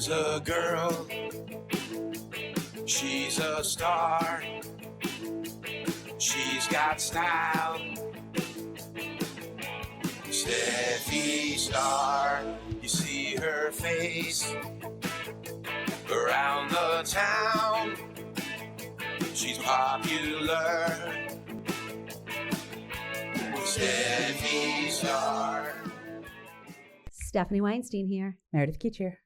is a girl. She's a star. She's got style. Steffi Star. You see her face around the town. She's popular. Steffi Star. Stephanie Weinstein here. Meredith Keach here.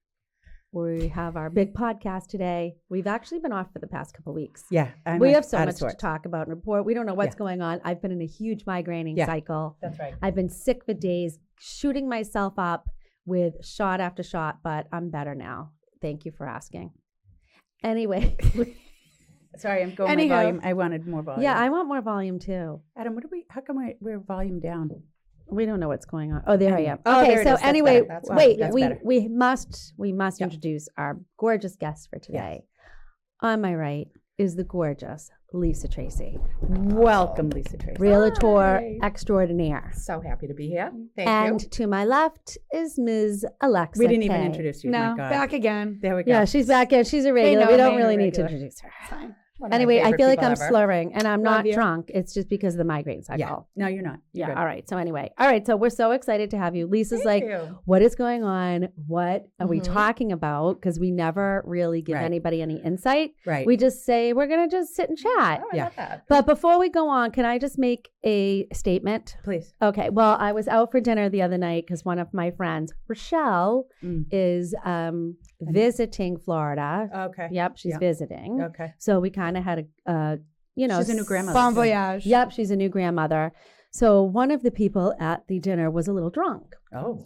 We have our big podcast today. We've actually been off for the past couple of weeks. Yeah. We have so much to talk about and report. We don't know what's going on. I've been in a huge migraining cycle. That's right. I've been sick for days, shooting myself up with shot after shot, but I'm better now. Thank you for asking. Anyway. Sorry, I'm going my volume. I wanted more volume. Yeah, I want more volume too. Adam, how come we're volume down? We don't know what's going on. Oh, there I am. Oh, okay, so anyway, wait, better. we must introduce our gorgeous guest for today. On my right is the gorgeous Lisa Tracy. Welcome, Lisa Tracy. Realtor extraordinaire. So happy to be here. Thank And you. to my left is Ms. Alexa. We didn't even Kay. introduce you. No, My God. back again. There we go. Yeah, she's back in. She's a regular. know We don't me, really a need to regular. introduce her. Fine. One of my Anyway, I favorite feel like people I'm ever. slurring, and I'm Love not you. drunk. It's just because of the migraine cycle. Yeah. No, you're not. You're Yeah. good. All right. So anyway, all right. So we're so excited to have you. Lisa's Thank like, you. what is going on? What are we Mhm. talking about? Because we never really give Right. anybody any insight. Right. We just say we're going to just sit and chat. Oh, I Yeah. love that. But before we go on, can I just make a statement? Please. Okay. Well, I was out for dinner the other night because one of my friends, Rochelle, is visiting Florida. Okay. Yep, she's Yeah. visiting. Okay. So we kind of had a, She's a new grandmother. Bon voyage. Yep, she's a new grandmother. So one of the people at the dinner was a little drunk. Oh.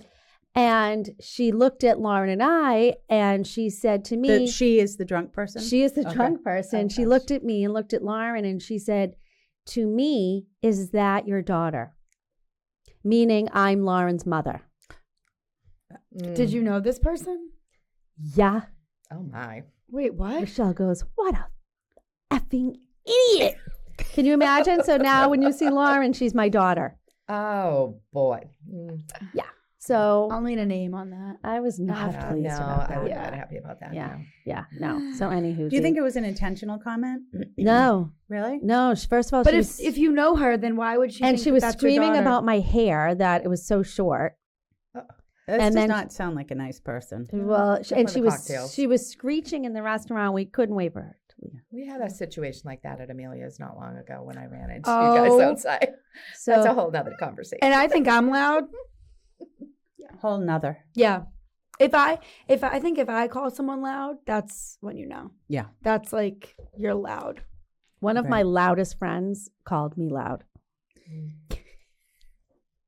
And she looked at Lauren and I, and she said to me, She is the drunk person? she is the Okay. drunk person. She Okay. looked at me and looked at Lauren, and she said, to me, is that your daughter? Meaning I'm Lauren's mother. Did you know this person? Yeah. Oh my. Wait, what? Michelle goes, what a effing idiot. Can you imagine? So now when you see Lauren, she's my daughter. Oh boy. So I'll need a name on that. I was not No, pleased about I that. was not happy about that. Yeah. no. Yeah, no. So anywho. Do you think it was an intentional comment? No. Really? No, first of all, But she if was, if you know her, then why would she? and think she was that's your screaming daughter? about my hair, that it was so short. This And does then- not sound like a nice person. Well, Except and for she the was cocktails. she was screeching in the restaurant. We couldn't wait for her to leave. We had a situation like that at Amelia's not long ago when I ran into Oh. you guys outside. So That's a whole nother conversation. And I think I'm loud. Whole nother. Yeah. If I call someone loud, that's when you know. Yeah. That's like you're loud. one of Right. my loudest friends called me loud.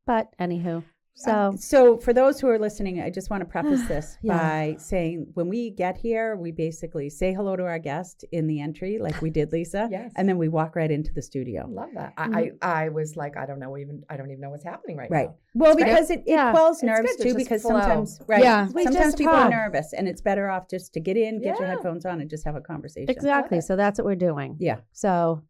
But anywho, so So for those who are listening, I just want to preface this Yeah. by saying when we get here, we basically say hello to our guest in the entry, like we did, Lisa. Yes. And then we walk right into the studio. I love that. Mm-hmm. I was like, I don't even know what's happening right Right. now. Well, great. because it Yeah. quells It's nerves good to too, just because flow. sometimes, right. Yeah. We Sometimes just people talk. are nervous and it's better off just to get in, get your Yeah. headphones on and just have a conversation. exactly. So that's what we're doing. Yeah. So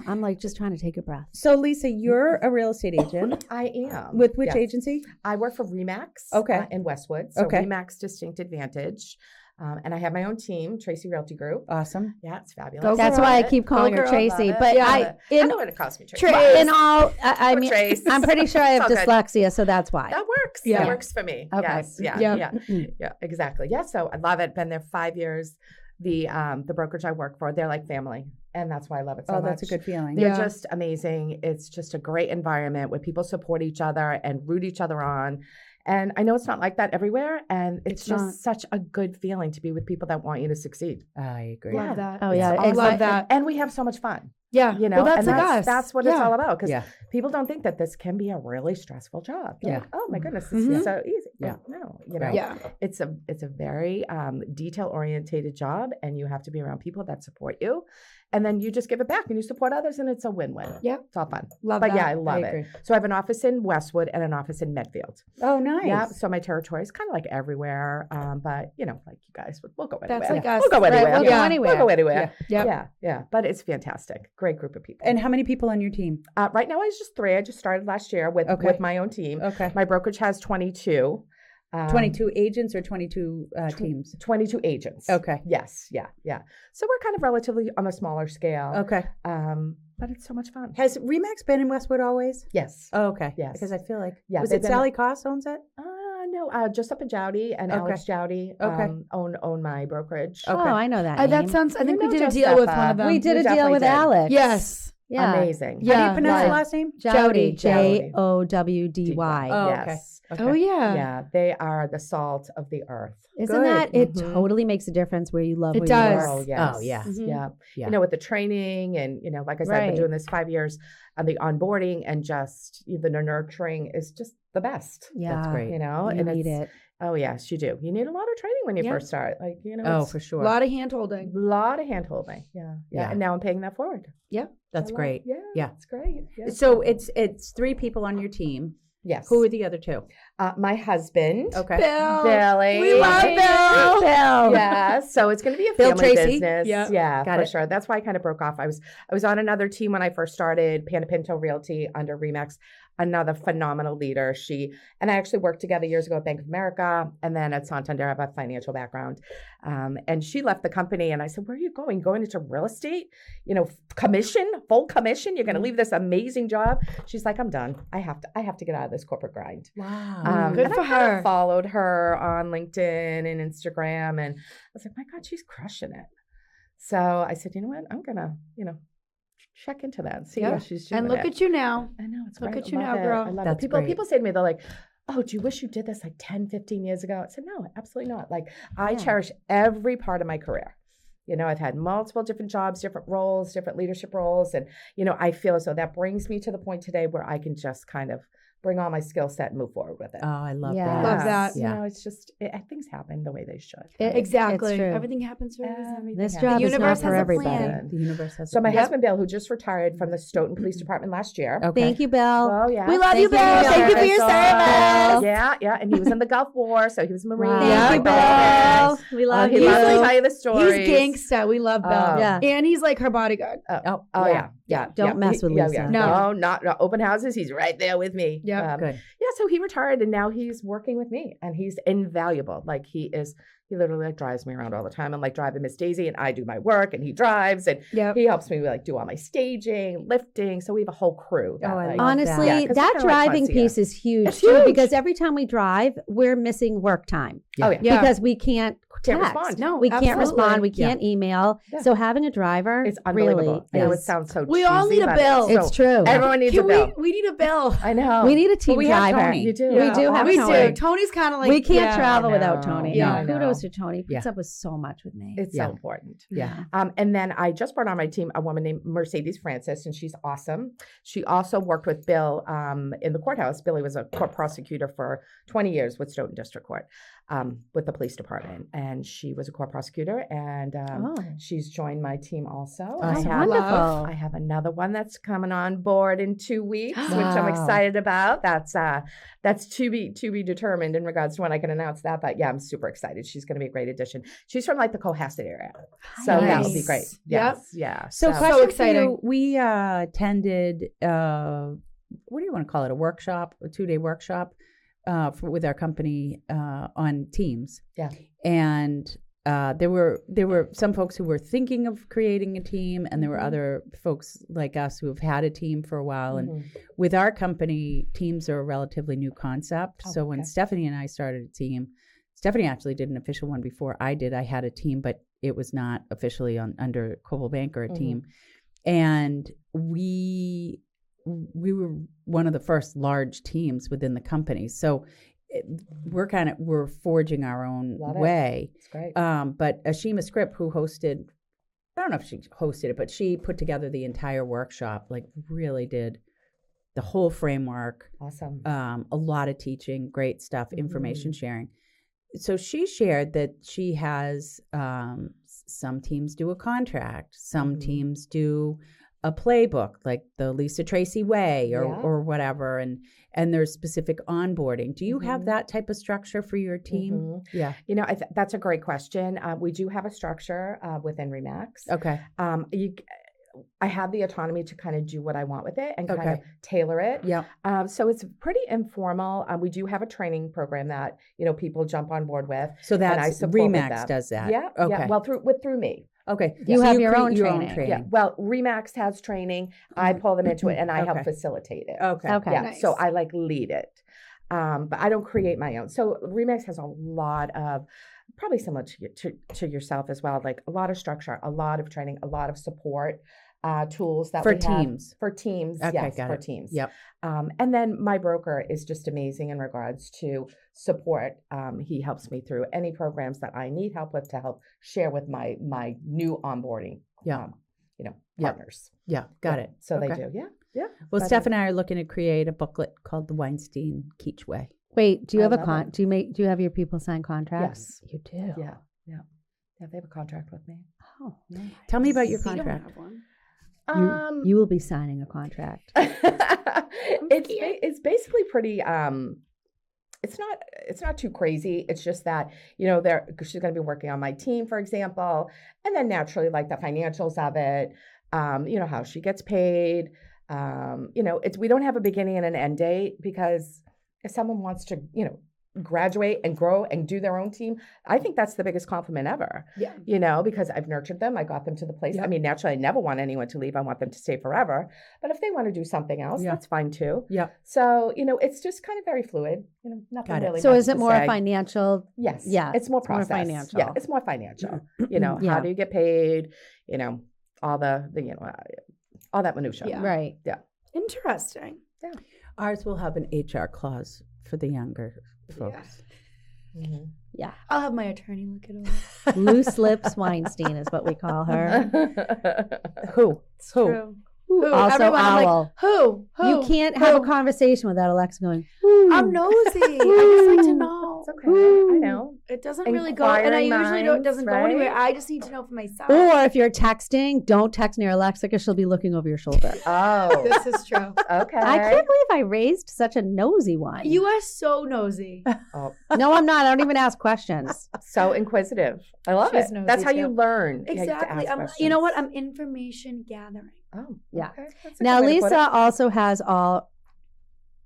I'm like just trying to take a breath. So Lisa, you're a real estate agent. I am. With which Yes. agency? I work for Remax Okay. in Westwood. So Okay. Remax Distinct Advantage. And I have my own team, Tracy Realty Group. Awesome. Yeah, it's fabulous. Go That's girl. why I keep calling her girl. Tracy. Love it. But Yeah. I I know what it calls me, Tracy. in all I Or mean Trace. I'm pretty sure I have It's all good. dyslexia, so that's why. That works. Yeah. That works for me. Okay. Yes. Yeah. Yeah. Yeah. Exactly. Yeah. So I love it. Been there 5 years. The brokerage I work for, they're like family. And that's why I love it so Oh, much. that's a good feeling. They're Yeah. just amazing. It's just a great environment where people support each other and root each other on. And I know it's not like that everywhere. And it's just not. such a good feeling to be with people that want you to succeed. I agree. Yeah. Love that. Oh, yeah. I It's love like- that. And we have so much fun. Yeah. You know, well, that's and like us. that's what it's all about. Because Yeah. people don't think that this can be a really stressful job. They're Yeah. like, oh my goodness, this Mhm. is so easy. Yeah. No, you know, Right. Yeah. it's a very detail orientated job, and you have to be around people that support you, and then you just give it back and you support others, and it's a win-win. Yeah. It's all fun. Love But that. yeah, I love agree. it. So I have an office in Westwood and an office in Medfield. Oh, nice. Yeah. So my territory is kind of like everywhere, but you know, like you guys, we'll go anywhere. That's like us. We'll go Right, anywhere. we'll go Yeah. anywhere. We'll go anywhere. Yep. Yeah. But it's fantastic. Great group of people. And how many people on your team? Right now, it's just 3. I just started last year with Okay. my own team. Okay. My brokerage has 22. 22 agents or 22 teams? 22 agents. Okay. Yes. Yeah. Yeah. So we're kind of relatively on a smaller scale. Okay. But it's so much fun. Has Remax been in Westwood always? Yes. Oh, okay. Yes. Because I feel like, Yeah, was they've it been- Sally Koss owns it? No, just up in Jowdy, and Okay. Alex Jowdy Okay. own my brokerage. Oh, Okay. I know that. That name. sounds. I think You we know did a Joe deal with Steffa. one of them. We did You a deal definitely with did. Alex. Yes. Yeah. Amazing. Yeah. How do you pronounce the Right. last name? Jowdy. Jowdy. Jowdy. Oh, Yes. okay. Oh yeah. Yeah, they are the salt of the earth. Isn't Good. that it? Mhm. Totally makes a difference where you love. It where does. You work. Oh, yes. Oh, yeah. Mhm. Yeah. Yeah. You know, with the training and, like I said, I've Right. been doing this 5 years, and the onboarding and just the nurturing is just the best. Yeah, That's great. You know, You and need it's, it. oh yes, you do. You need a lot of training when you Yeah. first start. Like, Oh, it's for A sure. lot of hand holding. a lot of hand holding. Yeah. Yeah. And now I'm paying that forward. That's I love- great. Yeah. Yeah. It's great. Yeah. So it's 3 people on your team. yes. Who are the other 2? my husband? Okay. Bill. Billy. We love Bill. Yeah, so it's going to be a Bill family Tracy? business. Yeah. Yeah, Got for it. sure. That's why I kind of broke off. I was on another team when I first started, Panapinto Realty under Remax, another phenomenal leader. And I actually worked together years ago at Bank of America and then at Santander. I have a financial background. And she left the company and I said, where are you going? Going into real estate? Full commission? You're going to leave this amazing job? She's like, I'm done. I have to get out of this corporate grind. Wow. Good And for I kind of her. followed her on LinkedIn and Instagram, and I was like, my God, she's crushing it. So I said, you know what? I'm gonna, check into that and see Yeah. how she's doing. And look at you now. I know it's look great. at you I love now, it. girl. I love That's it. People great. say to me, they're like, oh, do you wish you did this like 10, 15 years ago? I said, no, absolutely not. Like I Yeah. cherish every part of my career. I've had multiple different jobs, different roles, different leadership roles. And, I feel as though that brings me to the point today where I can just kind of bring all my skill set and move forward with it. Oh, I love Yeah. that. Love that. Yeah. It's just, things happen the way they should. It- Exactly. It's true. Everything happens for a reason. Everything This happens. job The is not universe for has a everybody. plan. The universe has So my Yep. husband, Bill, who just retired from the Stoughton Police Department last year. Okay. Thank you, Bill. Oh, yeah. We love you, Bill. Thank you, Thank you for Bill. your Bill. service. Yeah. And he was in the Gulf War, so he was a Marine. Wow. Yeah, Thank you, Bill. Bill. We love He you. loves to tell you the stories. He's gangsta. We love Bill. Oh. Yeah. And he's like her bodyguard. Oh, Yeah. yeah. Don't mess with Lisa. No. not open houses. He's right there with me. Yep. Good. Yeah, so he retired and now he's working with me and he's invaluable. Like he literally like drives me around all the time. I'm like driving Miss Daisy and I do my work and he drives and Yep. he helps me like do all my staging, lifting. So we have a whole crew. that, Oh, I like, love Honestly, Yeah, 'cause it's that kinda like driving concierge. piece is huge It's too, huge. because every time we drive, we're missing work time Oh yeah. Yeah. because we can't Can't text. respond. No, We can't absolutely. respond. We Yeah. can't email. Yeah. So having a driver It's really unbelievable. I know it is. sounds so We all cheesy, need a but bill. It's true. Everyone needs a Can bill. we need a bill. I know. We need a team we have driver. Tony. You do. We do have We Tony. do. Tony's kind of like We can't yeah. travel I without know. Tony. Yeah, And I kudos know. to Tony. He puts Yeah. up with so much with me. It's Yeah. so important. Yeah. And then I just brought on my team a woman named Mercedes Francis, and she's awesome. She also worked with Bill in the courthouse. Billy was a court prosecutor for 20 years with Stoughton District Court with the police department. And she was a court prosecutor, and Oh. she's joined my team also. Awesome. Wonderful. I have another one that's coming on board in 2 weeks, which I'm Wow. excited about. That's to be determined in regards to when I can announce that. But yeah, I'm super excited. She's going to be a great addition. She's from like the Cohasset area, so that would be Nice. great. Yep. Yes, yeah. So, So question for exciting. you. We attended, what do you want to call it? A workshop, a 2-day workshop with our company on teams. Yeah. And there were some folks who were thinking of creating a team, and there were Mhm. other folks like us who have had a team for a while. And Mhm. with our company, teams are a relatively new concept. Oh, So when okay. Stephanie and I started a team, Stephanie actually did an official one before I did. I had a team, but it was not officially under Coldwell Banker a team. And we were one of the first large teams within the company. So we're forging our own Love it. way. It's great. But Ashima Script, who hosted, I don't know if she hosted it, but she put together the entire workshop, like really did the whole framework, Awesome. a lot of teaching, great stuff, information sharing. So she shared that she has some teams do a contract, some teams do a playbook, like the Lisa Tracy way Yeah. or whatever, and there's specific onboarding. Do you have that type of structure for your team? Mhm. Yeah. You know, that's a great question. We do have a structure within Remax. Okay. I have the autonomy to kind of do what I want with it and kind Okay. of tailor it. Yeah. So it's pretty informal. We do have a training program that, people jump on board with. So and I that's support with Remax that. does that. Yeah. Okay. Yeah. Well, through me. Okay. You So have your create own training. Yeah. Well, Remax has training. I pull them into it and I help Okay. facilitate it. Okay. Okay. Yeah. Nice. So I lead it. But I don't create my own. So Remax has a lot of, probably similar to yourself as well, like a lot of structure, a lot of training, a lot of support tools that For we have. teams. For teams. Okay, Yes, got for it. teams. Yep. And then my broker is just amazing in regards to support. He helps me through any programs that I need help with to help share with my new onboarding, Yeah. Yep. partners. Yeah. Got Yeah, it. So Okay. they do. Yeah. Yeah. Well, But, Steph and I are looking to create a booklet called the Weinstein Keach Way. Wait, do you I have a love it. do you have your people sign contracts? Yes. You do. Yeah. Yeah. Yeah. They have a contract with me. Oh, nice. Tell me about your We don't contract. have one. You will be signing a contract. It's basically pretty it's not too crazy. It's just that, she's going to be working on my team, for example, and then naturally like the financials of it, how she gets paid. We don't have a beginning and an end date because if someone wants to, graduate and grow and do their own team, I think that's the biggest compliment ever. Yeah. Because I've nurtured them. I got them to the place. Yep. I mean, naturally, I never want anyone to leave. I want them to stay forever. But if they want to do something else, Yeah. that's fine too. Yeah. So, it's just kind of very fluid. Nothing Got it. really. So much is it to more say. financial? Yes. Yeah, It's more it's more process. financial. Yeah, it's more financial. Yeah. How do you get paid? All the all that minutia. Yeah. Right. Interesting. Ours will have an HR clause for the younger folks. Mhm. Yeah. I'll have my attorney look it over. Loose lips Weinstein is what we call her. Who? It's Who? true. Also Everyone, I'm like, owl. who? You can't have a Who? conversation without Alexa going, I'm nosy. I just like to know. It's okay. I know. It doesn't really go, and I Inquiring usually don't. It minds, doesn't go right? anywhere. I just need to know for myself. or if you're texting, don't text near Alexa because she'll be looking over your shoulder. Oh. This is true. Okay. I can't believe I raised such a nosy one. You are so nosy. Oh, No, I'm not. I don't even ask questions. so inquisitive. I love She's it. nosy That's how too. you learn. You have to Exactly. ask You know what? questions. I'm information gathering. Oh, Yeah. okay. That's a Now, good way to put Lisa it. also has all.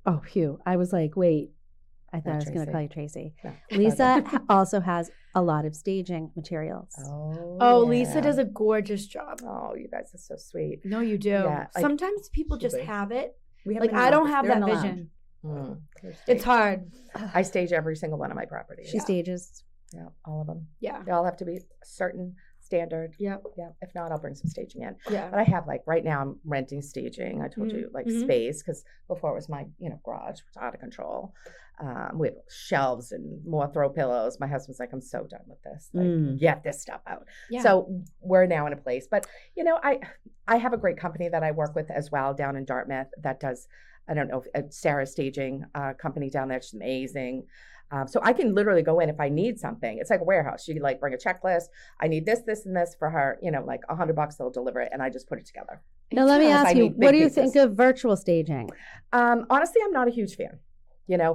Oh, phew. I was like, wait. I thought Not I was going to Tracy. call you Tracy. No, Lisa also has a lot of staging materials. Oh, yeah. Lisa does a gorgeous job. Oh, you guys are so sweet. No, you do. Yeah, like- Sometimes people just Should be. have it. We have Like them in I the don't office. have They're in that the lounge. vision. You're It's sweet. hard. I stage every single one of my properties. She stages. Yeah, all of them. Yeah. They all have to be a certain standard. Yep. Yeah. If not, I'll bring some staging in. Yeah. But I have right now I'm renting staging. I told you Mhm. space because before it was my garage, which was out of control. We have shelves and more throw pillows. My husband's like, I'm so done with this. Get this stuff out. Yeah. So we're now in a place. But I have a great company that I work with as well down in Dartmouth that does. I don't know if Sarah's staging company down there. She's amazing. So I can literally go in if I need something. It's like a warehouse. You bring a checklist. I need this, this, and this for her. Like $100, they'll deliver it, and I just put it together. Now, let me Because I ask you, need big what do you pieces. think of virtual staging? Honestly, I'm not a huge fan.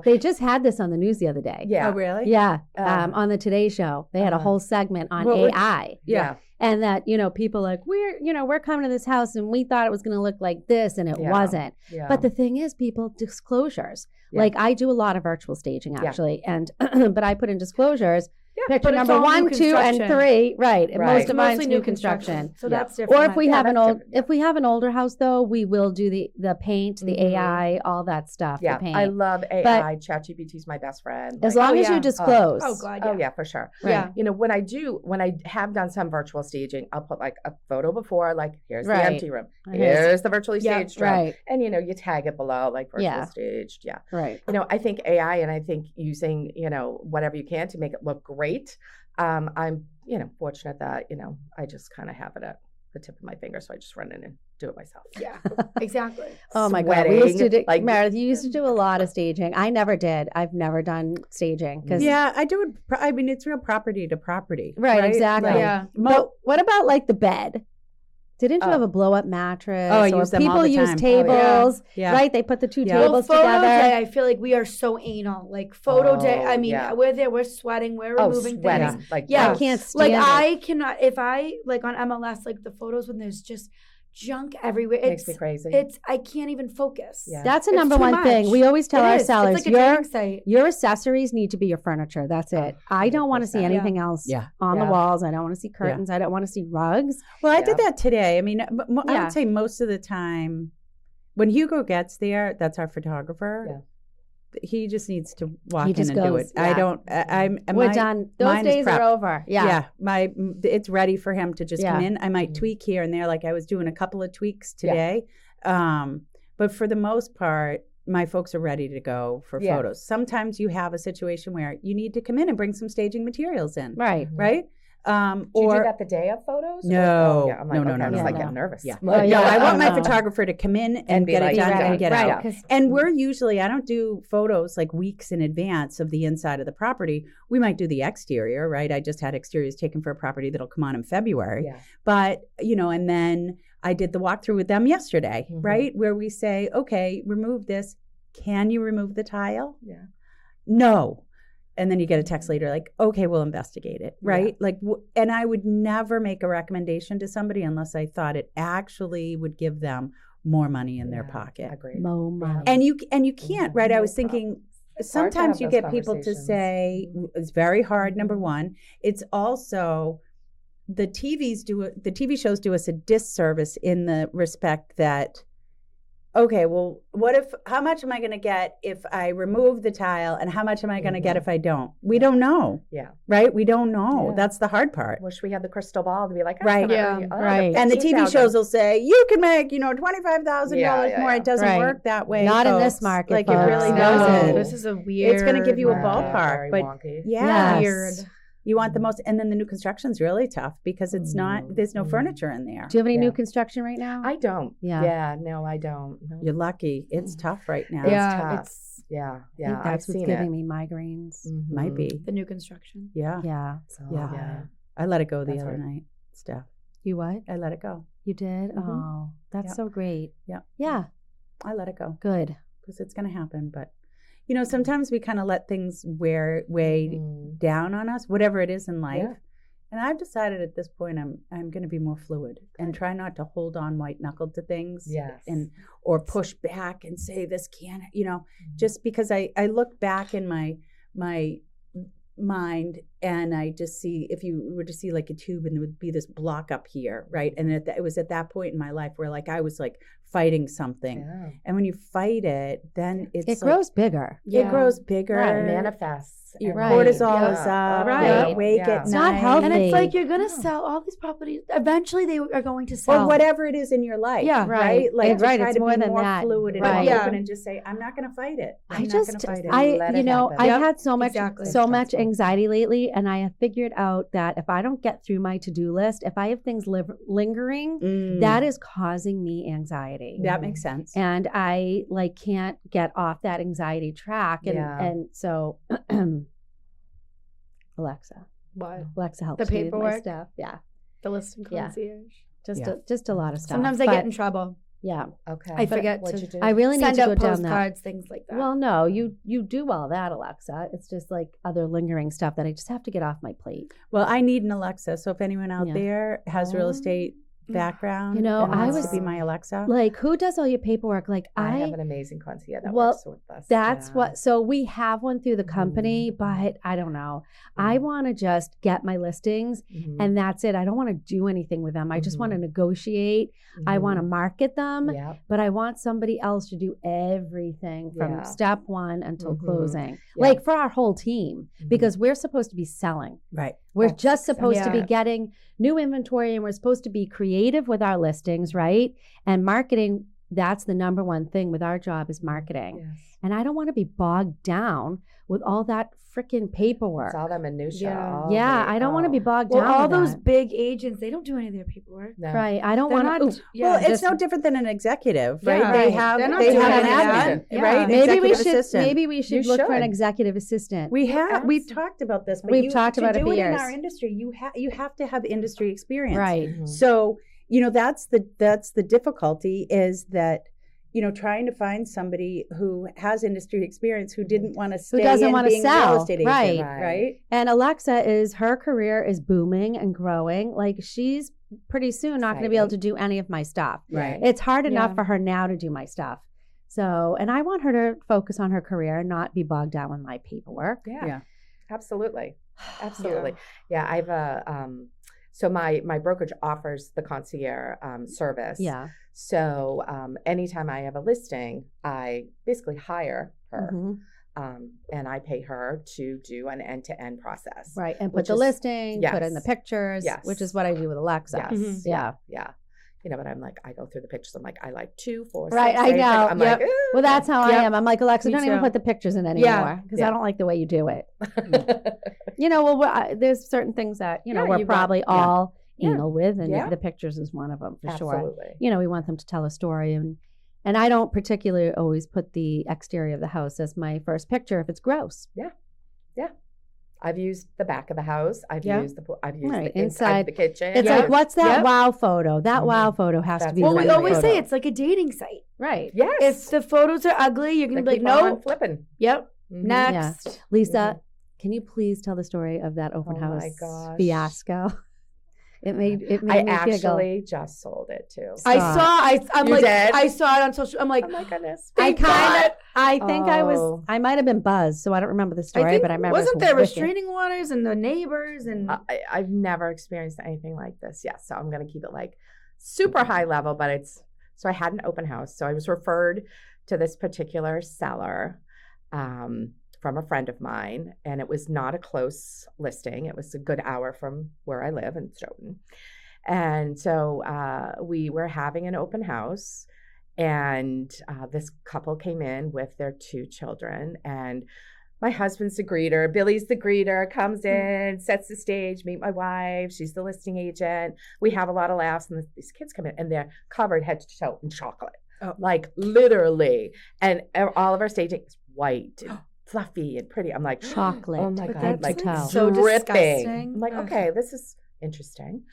They just had this on the news the other day. Yeah. Oh, really? Yeah. Um, On the Today Show, they had a uh-huh. whole segment on What would- AI. Yeah. And that, people like, we're coming to this house and we thought it was going to look like this and it Yeah. wasn't. Yeah. But the thing is, people, disclosures. Yeah. Like I do a lot of virtual staging actually. And, but I put in disclosures, Yeah, picture but it's number all new 1, 2, and construction. 3. Right. And Right. most It's of mine's Mostly new construction. So Yeah. that's different. Or if we Yeah, have an that's old, different. if we have an older house though, we will do the paint, the Mhm. AI, all that stuff. Yeah, the paint. I love AI. ChatGPT is my best friend. as Like, long Oh, as you yeah. disclose. Oh God. Yeah. oh yeah, for sure. Yeah. When I have done some virtual staging, I'll put a photo before, here's Right. the empty room, Here's- here's the virtually Yeah, staged room, Right. and you tag it below virtual Yeah. staged. Yeah. Right. I think AI and I think using, whatever you can to make it look great. I'm, fortunate that, I just kind of have it at the tip of my finger. So I just run in and do it myself. Yeah. Exactly. Oh my God. We used to do, Sweating, Meredith, you used to do a lot of staging. I never did. I've never done staging. Cause, Yeah, I do it. I mean, it's real property to property. Right, exactly. Like, Yeah. But what about the bed? Didn't you Oh. have a blow up mattress? Oh, I or use them all people the use time. tables, Yeah. right? They put the two Yeah. Well, tables photo together. day, I feel like we are so anal. Like photo day, Oh, I mean, yeah. we're there, we're sweating, we're Oh, removing sweating. things. Like Yeah. I gross. can't stand Like it. I cannot, if I on MLS, the photos when there's just junk everywhere. Makes me crazy. I can't even focus. Yeah. That's the It's number too one thing. much. We always tell It our is. sellers, It's like a dating site. your accessories need to be your furniture. That's it. I don't want to see 100%. anything else Yeah. on the Yeah. walls. I don't want to see curtains. I don't want to see rugs. Well, I Yeah. did that today. I mean, I Yeah. would say most of the time when Hugo gets there, that's our photographer. Yeah. He just needs to walk in just and do goes, it. I yeah. don't. I'm. We're done. Those mine is days are prepped. over. Yeah. It's ready for him to just come Yeah. in. I might Mhm. tweak here and there, like I was doing a couple of tweaks today. But for the most part, my folks are ready to go for Yeah. photos. Sometimes you have a situation where you need to come in and bring some staging materials in, Right. right? Do you do that the day of photos? No. Yeah, I'm like, No, okay, no, I was no, like no. getting nervous. Yeah. Well, No, I want my no. photographer to come in and And be get like, it done ready. and get Right. out. And we're usually, I don't do photos like weeks in advance of the inside of the property. We might do the exterior, right? I just had exteriors taken for a property that'll come on in February. Yeah. But, and then I did the walkthrough with them yesterday, Mhm. right? Where we say, okay, remove this. Can you remove the tile? Yeah. No. And then you get a text later like, okay, we'll investigate it, right? Yeah. Like, and I would never make a recommendation to somebody unless I thought it actually would give them more money in their Yeah, pocket. Agreed. Mo money. And you can't, right? I No was thinking, It's hard to sometimes have you those get people to conversations. say it's very hard. Number Mhm. one, it's also the TV shows do us a disservice in the respect that, okay, well, how much am I going to get if I remove the tile, and how much am I going to get if I don't? We don't know, Yeah. right? We don't know. Yeah. That's the hard part. Wish we had the crystal ball to be like, Right. Right. And the TV 15,000. shows will say you can make, $25,000 Yeah, more. yeah. It doesn't Right. work that way. Not in this folks. market, Like it really folks. doesn't. No. This is a weird. It's going to give you a market. ballpark, Very but wonky. yeah, Weird. You want the most, and then the new construction's really tough because it's not. There's no Mhm. furniture in there. Do you have any Yeah. new construction right now? I don't. Yeah. Yeah. No, I don't. No. You're lucky. It's tough right now. Yeah, tough. it's Yeah. I Yeah. think I've that's what's seen giving it. me migraines. Might Mhm. be. the new construction. Yeah. Yeah. So, Yeah. yeah. I let it go the That's other hard. night. Steph, You what? I let it go. You did? Mhm. Oh, that's Yeah. so great. Yeah. Yeah. I let it go Good. because it's going to happen. But sometimes we kind of let things weigh Mhm. down on us, whatever it is in life. Yeah. And I've decided at this point I'm going to be more fluid and try not to hold on white knuckled to things. Yes. Or push back and say this can't. Just because I look back in my mind and I just see, if you were to see like a tube and there would be this block up here, right? And it was at that point in my life where like I was like fighting something. Yeah. And when you fight it, then It like, grows bigger. it grows bigger. Right. Manifests. Your Right. cortisol Yeah. is up. Right. You're awake Yeah. at It's not night. healthy. And it's like you're No. gonna sell all these properties. Eventually, they are going to sell. Or whatever it is in your life. Yeah. Right. Right. Like It's to right. try It's to more be than more that. fluid and Right. open and just say, I'm not going to fight it. I'm not just, going to fight it. Let it happen. I've Yep. had so much, Exactly. so much Stressful. anxiety lately, and I have figured out that if I don't get through my to-do list, if I have things lingering, Mm. that is causing me anxiety. That makes sense. And I can't get off that anxiety track. And Yeah. and so Alexa helps The me with my paperwork? stuff. Yeah. the listing Yeah. concierge. Just a lot of stuff. Sometimes I get But, in trouble. yeah. Okay. I forget What'd to you do? I really need Send to out go down that. postcards, things like that. Well, no, you do all that, Alexa. It's just like other lingering stuff that I just have to get off my plate. Well, I need an Alexa. So if anyone out Yeah. there has real estate background, You know, and I wants was- to be my Alexa. Like, who does all your paperwork? Like, I have an amazing concierge that Well, works with us. That's Yeah. what. So we have one through the company, Mhm. but I don't know. I want to just get my listings, Mhm. and that's it. I don't want to do anything with them. I just want to Mhm. negotiate. I want to Mhm. market them, Yeah. but I want somebody else to do everything from Yeah. step one until Mhm. closing, Yeah. like for our whole team, Mhm. because we're supposed to be selling. Right. We're That's just supposed to be Yeah. getting new inventory, and we're supposed to be creative with our listings, right? And marketing, that's the number one thing with our job is marketing. Yes. And I don't want to be bogged down with all that freaking paperwork. It's all the minutia. Yeah. all Yeah, the- I don't want to be bogged well, down all with those that. big agents, they don't do any of their paperwork. No. Right. I don't They're want not. to. Yeah, well, it's just- no different than an executive, right? Yeah. They Right. have They're not they doing have an any of that. admin, Yeah. right? Maybe we Executive should. assistant. Maybe we should You look for an should. executive assistant. We've talked about this. But We've talked to about it do for it in years. our industry. You have to have industry experience, Right. Mhm. So that's the difficulty is that trying to find somebody who has industry experience who didn't want to stay doesn't in wanna being a sell. real estate agent, Right. right? And Alexa her career is booming and growing. Like she's pretty soon not going to be able to do any of my stuff. Right. It's hard enough Yeah. for her now to do my stuff. So, and I want her to focus on her career and not be bogged down with my paperwork. Yeah. Absolutely. Absolutely. Yeah. I've so my brokerage offers the concierge service. Yeah. So anytime I have a listing, I basically hire her. Mhm. And I pay her to do an end-to-end process. Right. And put Which the is- listing, put in the yes. pictures, Yes. which is what I do with Alexa. Yes. Mhm. Yeah. Yeah. You know, but I'm like, I go through the pictures. I'm like, I like 2, 4, Right, 6, I 8. know. I'm Yep. like, Well, that's how I Yep. am. I'm like, Alexa, Me don't even too. put the pictures in Yeah. anymore because Yeah. I don't like the way you do it. ooh. You know, well, there's certain things that, you know, Yeah, we're you got- probably yeah. all Yeah. anal with, and Yeah. the pictures is one of them for sure. Absolutely. You know, we want them to tell a story, and I don't particularly always put the exterior of the house as my first picture if it's gross. I've used the back of the house. I've Yeah. used I've used Right, the inside inside. of the kitchen. It's Yeah. like, what's that Yep. wow photo? That Mhm. wow photo has to That's be. Well, the we right always photo. say it's like a dating site. right. Yes. If the photos are ugly, you're They gonna be like, keep on no, flipping. yep, Mhm. next. Lisa, can you please tell the story of that open Oh house my gosh. fiasco? It made I me giggle. actually just sold it too. I Stop. saw. I'm You like, did? I saw it on social. I'm like, Oh my goodness. I thank kind of, God. I think Oh. I might have been buzzed, so I don't remember the story, I think, but I remember. wasn't it's there wicked. restraining orders and the neighbors and I've never experienced anything like this. Yes, so I'm going to keep it like super high level, but it's so I had an open house. So I was referred to this particular seller from a friend of mine, and it was not a close listing. It was a good hour from where I live in Stoughton. And so we were having an open house, and this couple came in with their 2 children, and my husband's the greeter. Billy's the greeter, comes in, sets the stage, meet my wife. She's the listing agent. We have a lot of laughs, and these kids come in, and they're covered head to toe in chocolate. Oh. Like literally. And all of our staging is white and fluffy and pretty. I'm like, Chocolate. oh my But God, that's like toe. so dripping. disgusting. I'm like, Ugh. okay, this is interesting.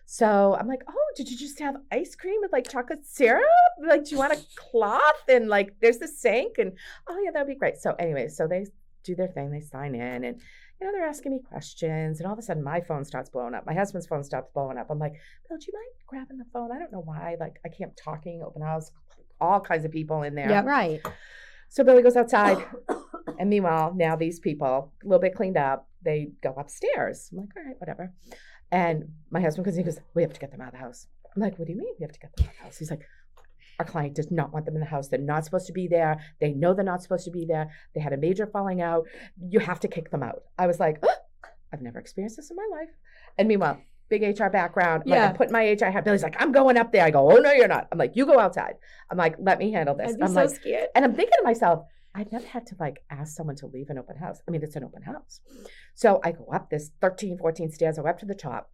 So I'm like, oh, did you just have ice cream with like chocolate syrup? Like, do you want a cloth? And like, there's the sink. And oh yeah, that'd be great. So anyway, so they do their thing. They sign in, and you know, they're asking me questions. And all of a sudden, my phone starts blowing up. My husband's phone stops blowing up. I'm like, Bill, do you mind grabbing the phone? I don't know why. Like, I can't talking, open house, all kinds of people in there. Yep. Right. So Billy goes outside. And meanwhile, now these people, a little bit cleaned up, they go upstairs. I'm like, all right, whatever. And my husband goes, he goes, we have to get them out of the house. I'm like, what do you mean we have to get them out of the house? He's like, our client does not want them in the house. They're not supposed to be there. They know they're not supposed to be there. They had a major falling out. You have to kick them out. I was like, I've never experienced this in my life. And meanwhile, big HR background. I'm Yeah. like, I put my HR hat. Billy's like, I'm going up there. I go, oh, no, you're not. I'm like, you go outside. I'm like, let me handle this. I'd be I'm so like, scared. and I'm thinking to myself, I've never had to like ask someone to leave an open house. I mean, it's an open house. So I go up this 13, 14 stairs. I go up to the top.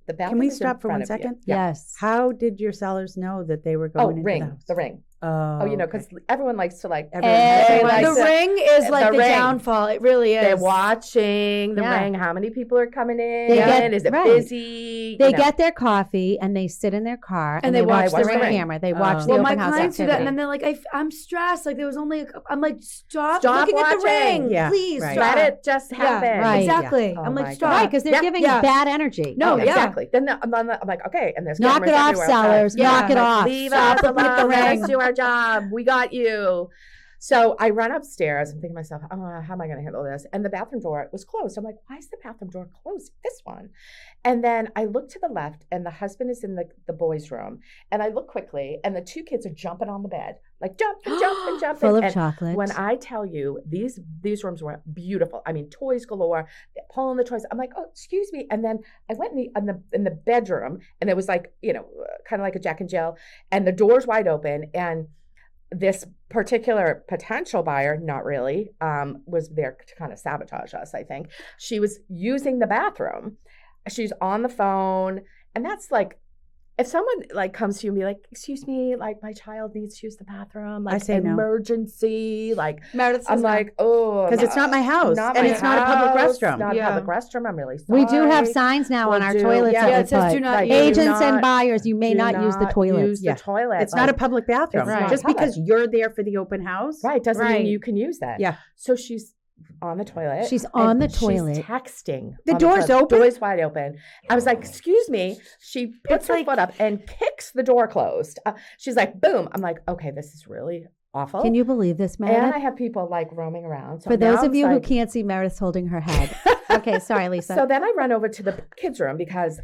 The bathroom Can we is in stop for front 1 of you. second? Yeah. Yes. How did your sellers know that they were Oh, going into ring. the house? The ring. Oh, Oh, you know, okay. because everyone likes to like, Everyone likes The to- ring is like the the ring. downfall. It really is. they're watching the Yeah. ring. How many people are coming in? They get- Is it right. busy? They You know. get their coffee and they sit in their car And they watch the the ring ring. camera. They Oh. watch the well, my open house clients do that, activity. and then they're like, I'm stressed. Like there was only. I'm like, stop Stop looking at the watching. ring, Yeah, please. right. Stop. Let it just happen. right. Exactly. Yeah. I'm Oh like, my stop. God. Right, because they're Yeah, giving yeah. bad energy. No, Oh, yeah. exactly. Then I'm like, okay, and there's Knock cameras it off, everywhere. sellers. Yeah. Knock it Like, off. leave Stop us looking at the alone. Let ring. us do our job. We got you. So I run upstairs. I'm thinking to myself, oh, how am I going to handle this? And the bathroom door was closed. I'm like, why is the bathroom door closed? This one. And then I look to the left, and the husband is in the boys' room. And I look quickly, and the 2 kids are jumping on the bed, like jump and jump and jump. Full of and chocolate. when I tell you these rooms were beautiful, I mean toys galore, they're pulling the toys. I'm like, oh, excuse me. And then I went in the bedroom, and it was like, you know, kind of like a Jack and Jill, and the door's wide open, and this particular potential buyer, not really, was there to kind of sabotage us. I think she was using the bathroom. She's on the phone, and that's like, if someone like comes to you and be like, excuse me, like my child needs to use the bathroom, like I say no. emergency, like Meredith says I'm no. like, oh, Because it's not my house, not and my it's not a public house, restroom. Not Yeah. a public restroom. I'm really sorry. We do have signs now on We'll our do- toilets yeah. that Yeah, we it says put. do not Like, use. do Agents and not- buyers, you may do not use the toilets. Use Yeah. the toilet. It's not a like- public bathroom. It's not Just public. because you're there for the open house. Right, doesn't Right. mean you can use that. Yeah. So she's on the toilet. She's on and the toilet. She's texting. The on door's toilet. open? Door's wide open. I was like, excuse me. She puts her foot up and kicks the door closed. She's like, boom. I'm like, okay, this is really awful. Can you believe this, Meredith? And I have people like roaming around. So For those now of it's you who like- can't see, Meredith's holding her head. Okay, sorry, Lisa. So then I run over to the kids' room because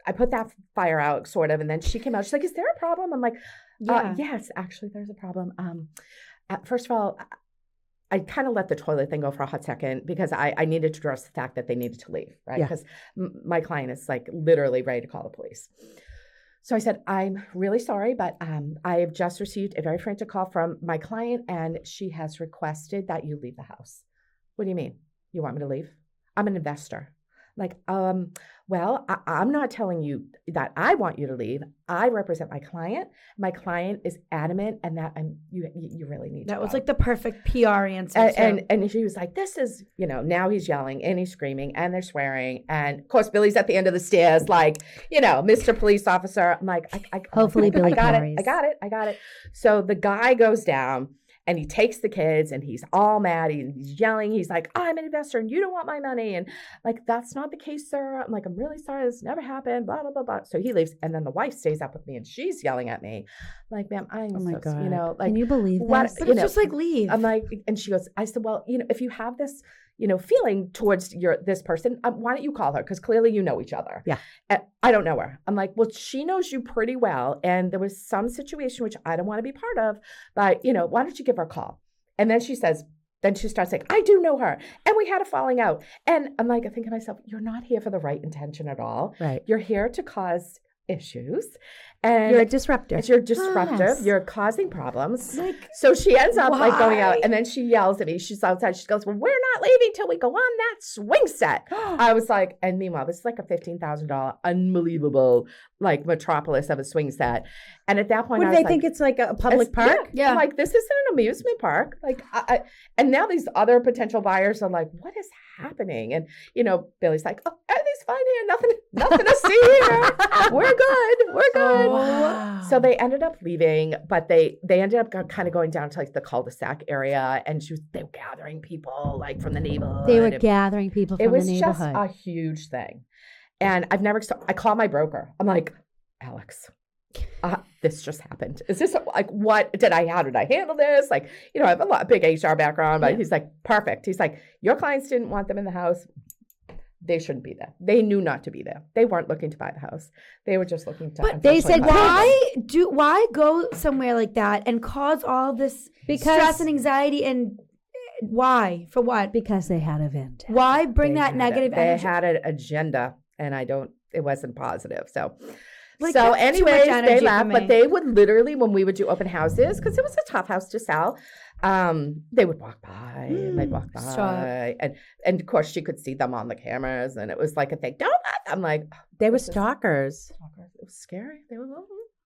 I put that fire out, sort of, and then she came out. She's like, "Is there a problem?" I'm like, "Yes, actually, there's a problem." First of all, I kind of let the toilet thing go for a hot second because I needed to address the fact that they needed to leave, right? Yeah. Because my client is like literally ready to call the police. So I said, "I'm really sorry, but I have just received a very frantic call from my client, and she has requested that you leave the house." What do you mean? You want me to leave? I'm an investor. Like, well, I'm not telling you that I want you to leave. I represent my client. My client is adamant, and that you really need to That was go. like the perfect PR answer. And she was like, this is, now he's yelling and he's screaming and they're swearing. And of course, Billy's at the end of the stairs, like, Mr. Police Officer. I'm like, Hopefully Billy I got carries. it. I got it. So the guy goes down. And he takes the kids and he's all mad. He's yelling. He's like, I'm an investor and you don't want my money. And like, that's not the case, sir. I'm like, I'm really sorry. This never happened. Blah, blah, blah, blah. So he leaves. And then the wife stays up with me and she's yelling at me. I'm like, ma'am, Oh my God. like, Can you believe what, this? but it's just like leave. I'm like, and she goes, I said, well, if you have this, feeling towards this person, why don't you call her? Because clearly you know each other. Yeah. I don't know her. I'm like, well, she knows you pretty well. And there was some situation which I don't want to be part of, but, why don't you give her a call? And then she starts saying, I do know her. And we had a falling out. And I'm like, I think to myself, you're not here for the right intention at all. Right. You're here to cause issues. And You're a disruptor. you're disruptive. Yes. You're causing problems. Like, So she ends up like going out why? and then she yells at me. She's outside. She goes, well, we're not leaving till we go on that swing set. I was like, and meanwhile, this is like a $15,000 unbelievable like metropolis of a swing set. And at that point, Would I was they like, think it's like a public park? Yeah. I'm like, this isn't an amusement park. Like, and now these other potential buyers are like, what is happening? And, Billy's like, oh, everything's fine here. Nothing to see here. We're good. Wow. So they ended up leaving, but they ended up kind of going down to like the cul-de-sac area, and they were gathering people like from the neighborhood. They were and gathering people it from was the just neighborhood. a huge thing. And I call my broker. I'm like, Alex, this just happened. Is this like, how did I handle this? Like, I have a big HR background, but he's like, perfect. He's like, your clients didn't want them in the house. They shouldn't be there. They knew not to be there. They weren't looking to buy the house. They were just looking to. But they said, unfortunately buy why go somewhere like that and cause all this stress and anxiety and why? For what? Because they had a vent. Why bring They that had negative They energy? had an agenda, and it wasn't positive. So, Like, so that's too much anyways, they energy for left, me. but they would literally, when we would do open houses, because it was a tough house to sell, they would walk by and they'd walk by. Stop. And of course, she could see them on the cameras, and it was like a thing. Don't let I'm like, They were this is- stalkers. It was scary. They were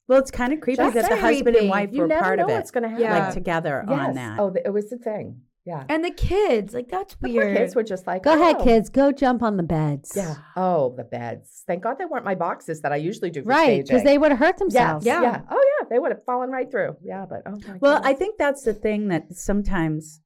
Well, it's kind of creepy Just that the husband and creepy. wife you were never part know of it, what's going to happen. Yeah. like together on that. Oh, it was the thing. Yeah. And the kids, like that's The poor weird. kids were just like, Go ahead, oh. kids. Go jump on the beds. Yeah. Oh, the beds. Thank God they weren't my boxes that I usually do for Right, because staging. they would have hurt themselves. Yeah. Yeah. Oh, yeah. They would have fallen right through. Yeah, but oh my Well, goodness. I think that's the thing that sometimes,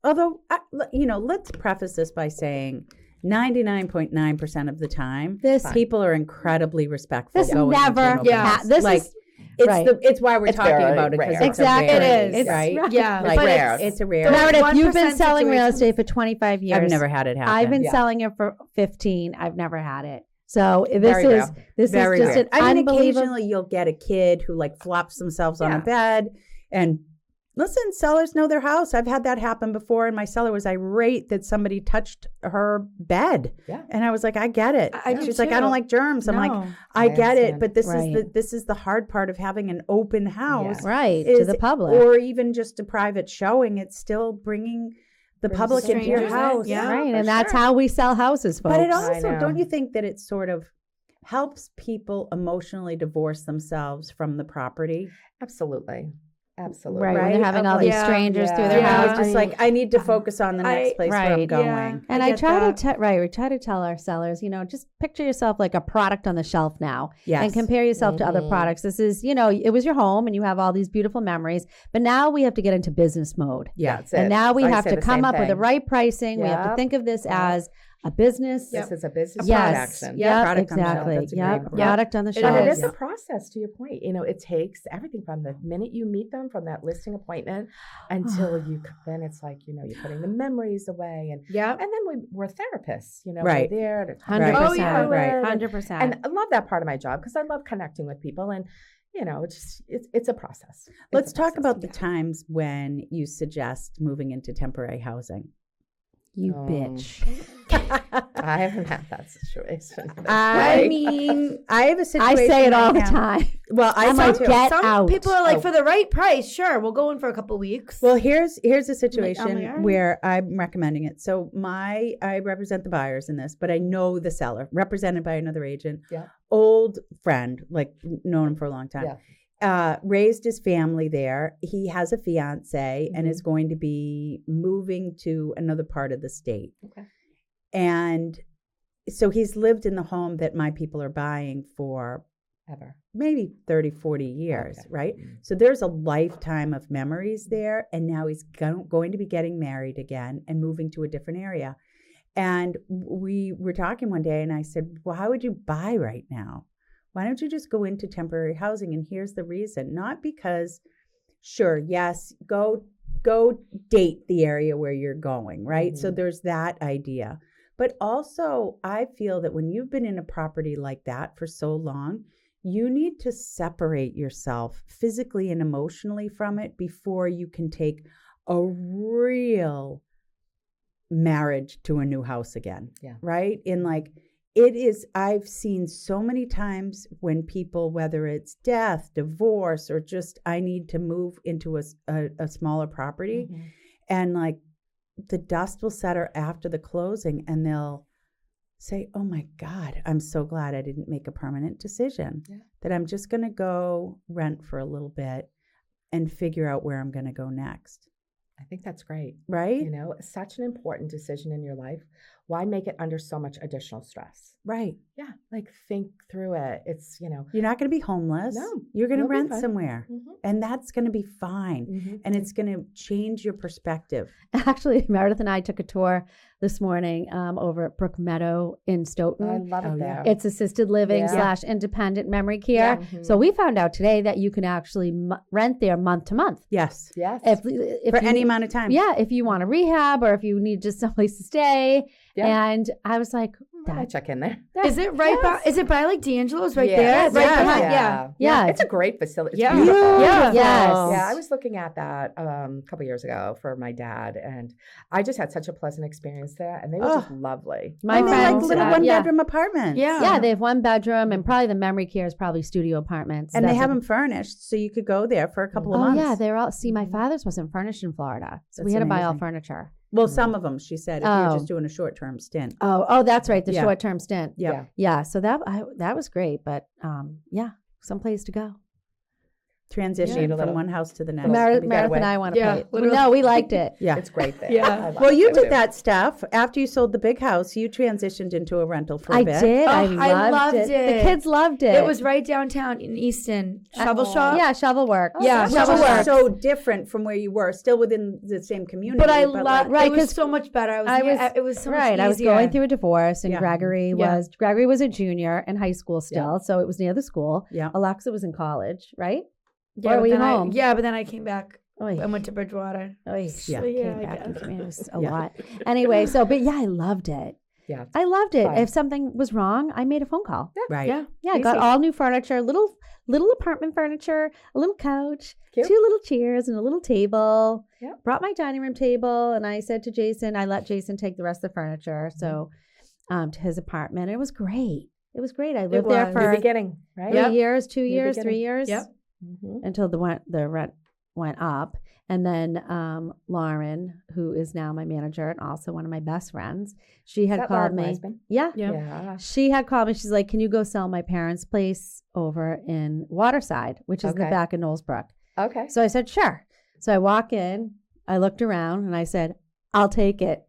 although, let's preface this by saying 99.9% of the time, people are incredibly respectful. This going into never an open Yeah. house. This like, is it's right. it's why we're It's talking very about it because rare. it's Exactly. a It rarity, is. right? Yeah. Like, but rare. it's a rare. Meredith, you've been 1% selling real situations. estate for 25 years. I've never had it happen. I've been Yeah. selling it for 15. I've never had it. So this Very is rare. this Very is just rare. an I mean, unbelievable. occasionally you'll get a kid who like flops themselves on Yeah. a bed, and listen, sellers know their house. I've had that happen before, and my seller was irate that somebody touched her bed. Yeah. And I was like, I get it. I do She's like, I too. don't like germs. I'm like, No. I get it, understand. but Right. this is the hard part of having an open house, Right, to is- the public. or even just a private showing. It's still bringing the Brings public into your strangers in, house. yeah. right, for and that's sure. how we sell houses, folks. But it I also, know. don't you think that it sort of helps people emotionally divorce themselves from the property? Absolutely. Absolutely. Right, when they're having all these Yeah. strangers through Yeah. their Yeah. house. It's just like, I need to focus on the next place where I'm Right. going. Yeah. And I I get try that. we try to tell our sellers, just picture yourself like a product on the shelf now, Yes. and compare yourself to other products. This is, it was your home, and you have all these beautiful memories. But now we have to get into business mode, Yeah. That's and it. now we I have say to the come same up with the thing. right pricing. We have to Yep. think of this Yep. as a business. This is a business Yes. transaction. Yep. Product on the shelf. Exactly. That's a great Yep. word. Product on the It shelf. And it is is. a process, to your point. It takes everything from the minute you meet them, from that listing appointment, until then it's like, you're putting the memories away. And Yeah. then we're therapists, Right. we're there to talk 100%. Oh, yeah. Right. 100%. And I love that part of my job because I love connecting with people. And, it's a process. Let's talk about the times when you suggest moving into temporary housing. You Oh. bitch. I haven't had that situation. I mean, I have a I situation. say it all right the now. time. Well, I I'm say like, too. get Some out. people are like, Oh. for the right price, sure, we'll go in for a couple weeks. Well, here's a all situation right. where I'm recommending it. So I represent the buyers in this, but I know the seller, represented by another agent. Yeah. Old friend, like known him for a long time. Yeah. Raised his family there. He has a fiance and Mhm. is going to be moving to another part of the state. Okay. And so he's lived in the home that my people are buying for Ever. maybe 30, 40 years, Okay. right? So there's a lifetime of memories there. And now he's going to be getting married again and moving to a different area. And we were talking one day and I said, well, how would you buy right now? Why don't you just go into temporary housing? And here's the reason. Not because, sure, yes, go date the area where you're going, right? So there's that idea. But also, I feel that when you've been in a property like that for so long, you need to separate yourself physically and emotionally from it before you can take a real marriage to a new house again. Yeah. Right? I've seen so many times when people, whether it's death, divorce, or just I need to move into a smaller property, and like the dust will settle after the closing and they'll say, oh my God, I'm so glad I didn't make a permanent decision, that I'm just going to go rent for a little bit and figure out where I'm going to go next. I think that's great. Right? Such an important decision in your life. Why make it under so much additional stress? Right. Yeah. Think through it. It's, You're not going to be homeless. No, You're going to you'll be rent fine. somewhere. And that's going to be fine. And it's going to change your perspective. Actually, Meredith and I took a tour this morning over at Brook Meadow in Stoughton. I love Oh, it yeah. there. It's assisted living Yeah. / independent memory care. Yeah. So we found out today that you can actually rent there month to month. Yes. Yes. If For you- any amount of time. Yeah, if you want a rehab or if you need just someplace to stay. Yeah. And I was like, I check in there. Is it right by? Is it by like D'Angelo's right there? Yes, Right yes, behind. Yeah. Yeah. It's a great facility. It's Yeah. beautiful. Yes. Yeah, I was looking at that a couple years ago for my dad, and I just had such a pleasant experience there, and they were just lovely. My And they're friends, like little yeah. one-bedroom apartments. Yeah. Yeah, they have one bedroom, and probably the memory care is probably studio apartments. And they That's have it. them furnished, so you could go there for a couple of Oh months. yeah, they're all. See, my father's wasn't furnished in Florida, so we That's had to buy all amazing. furniture. Well, some of them, she said, if Oh. you're just doing a short-term stint. Oh, that's right, the Yeah. short-term stint. Yeah. Yeah, so that was great, but yeah, someplace to go. Transition Need a from little- one house to the next. Meredith got away. and I want to Yeah, play. literally. No, we liked it. Yeah. It's great there. Yeah. I love Well, it. you Me did too. that stuff. After you sold the big house, you transitioned into a rental for a I bit. did. I Oh, I loved loved it. it. The kids loved it. It was right downtown in Easton. Shovel shop. Yeah, shovel work. Yeah, Which shovel was work. so different from where you were, still within the same community. But I loved. Right, It was 'cause so much better. It was so much right. easier. I was going through a divorce, and Yeah. Gregory Yeah. was a junior in high school still, so it was near the school. Yeah. Alexa was in college, right? Yeah, Or but were you then home? but then I came back. Oy. I went to Bridgewater. Oy, Yeah. came Yeah, I back guess. and it was a Yeah. lot. Anyway, but yeah, I loved it. Yeah. I loved it. Fun. If something was wrong, I made a phone call. Right. Yeah. Yeah, I got Easy. all new furniture, little apartment furniture, a little couch, Cute. 2 little chairs, and a little table. Yep. Brought my dining room table, and I said to Jason, I let Jason take the rest of the furniture, so to his apartment. It was great. It was great. I lived there was. for New beginning, right? 3 years, 2 New years, 3 beginning. years. Yep. Mhm. Until the rent went up. And then Lauren, who is now my manager and also one of my best friends, she Is had that called Lauren me. Weisman? Yeah. Yeah. Yeah. She had called me. She's like, can you go sell my parents' place over in Waterside, which is in the Okay. back of Knowlesbrook? Okay. So I said, sure. So I walk in, I looked around and I said, I'll take it.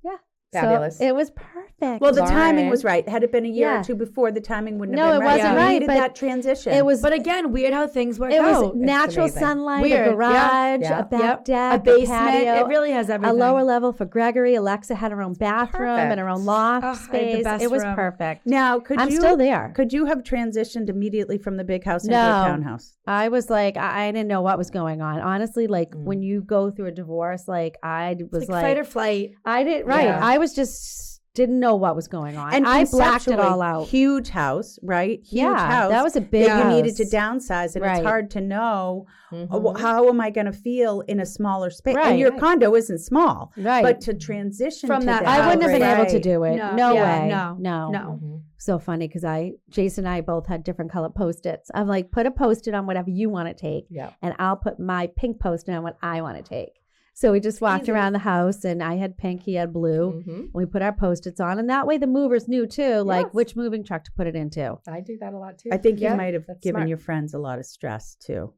Yeah. Fabulous. So it was perfect. Well, the timing Lauren. was right. Had it been a year Yeah. or two before, the timing wouldn't No, have been it right. wasn't You right, needed but that transition. it was But again, weird how things work it was out. natural amazing. sunlight, Weird. a Yeah. garage, Yeah. a back Yep. deck, A basement. patio, It really has everything. a lower level for Gregory. Alexa had her own bathroom and her perfect. own loft Oh, I had the space. best It was room. perfect. Now, could I'm you still there. Could you have transitioned immediately from the big house into a No. townhouse? I was like, I didn't know what was going on. Honestly, like when you go through a divorce, like I was It's like fight or flight. I didn't, right. Yeah. I was just didn't know what was going on. And I blacked it conceptually, all out. Huge house, right? Huge Yeah, house. that was a big that you needed to house. downsize, and Right. it's hard to know Mhm. how am I going to feel in a smaller space. Right. And your condo isn't small, Right. but to transition From to that I wouldn't have been house, able to right. do it. No. No, Yeah, way. no. No. No. Mhm. So funny because Jason and I both had different color Post-its. I'm like, put a Post-it on whatever you want to take, Yeah. and I'll put my pink Post-it on what I want to take. So we just walked Easy. around the house, and I had pink, he had blue. Mhm. We put our Post-its on, and that way the movers knew too, like Yes. which moving truck to put it into. I do that a lot too. I think Yeah, you might have that's given smart. your friends a lot of stress too,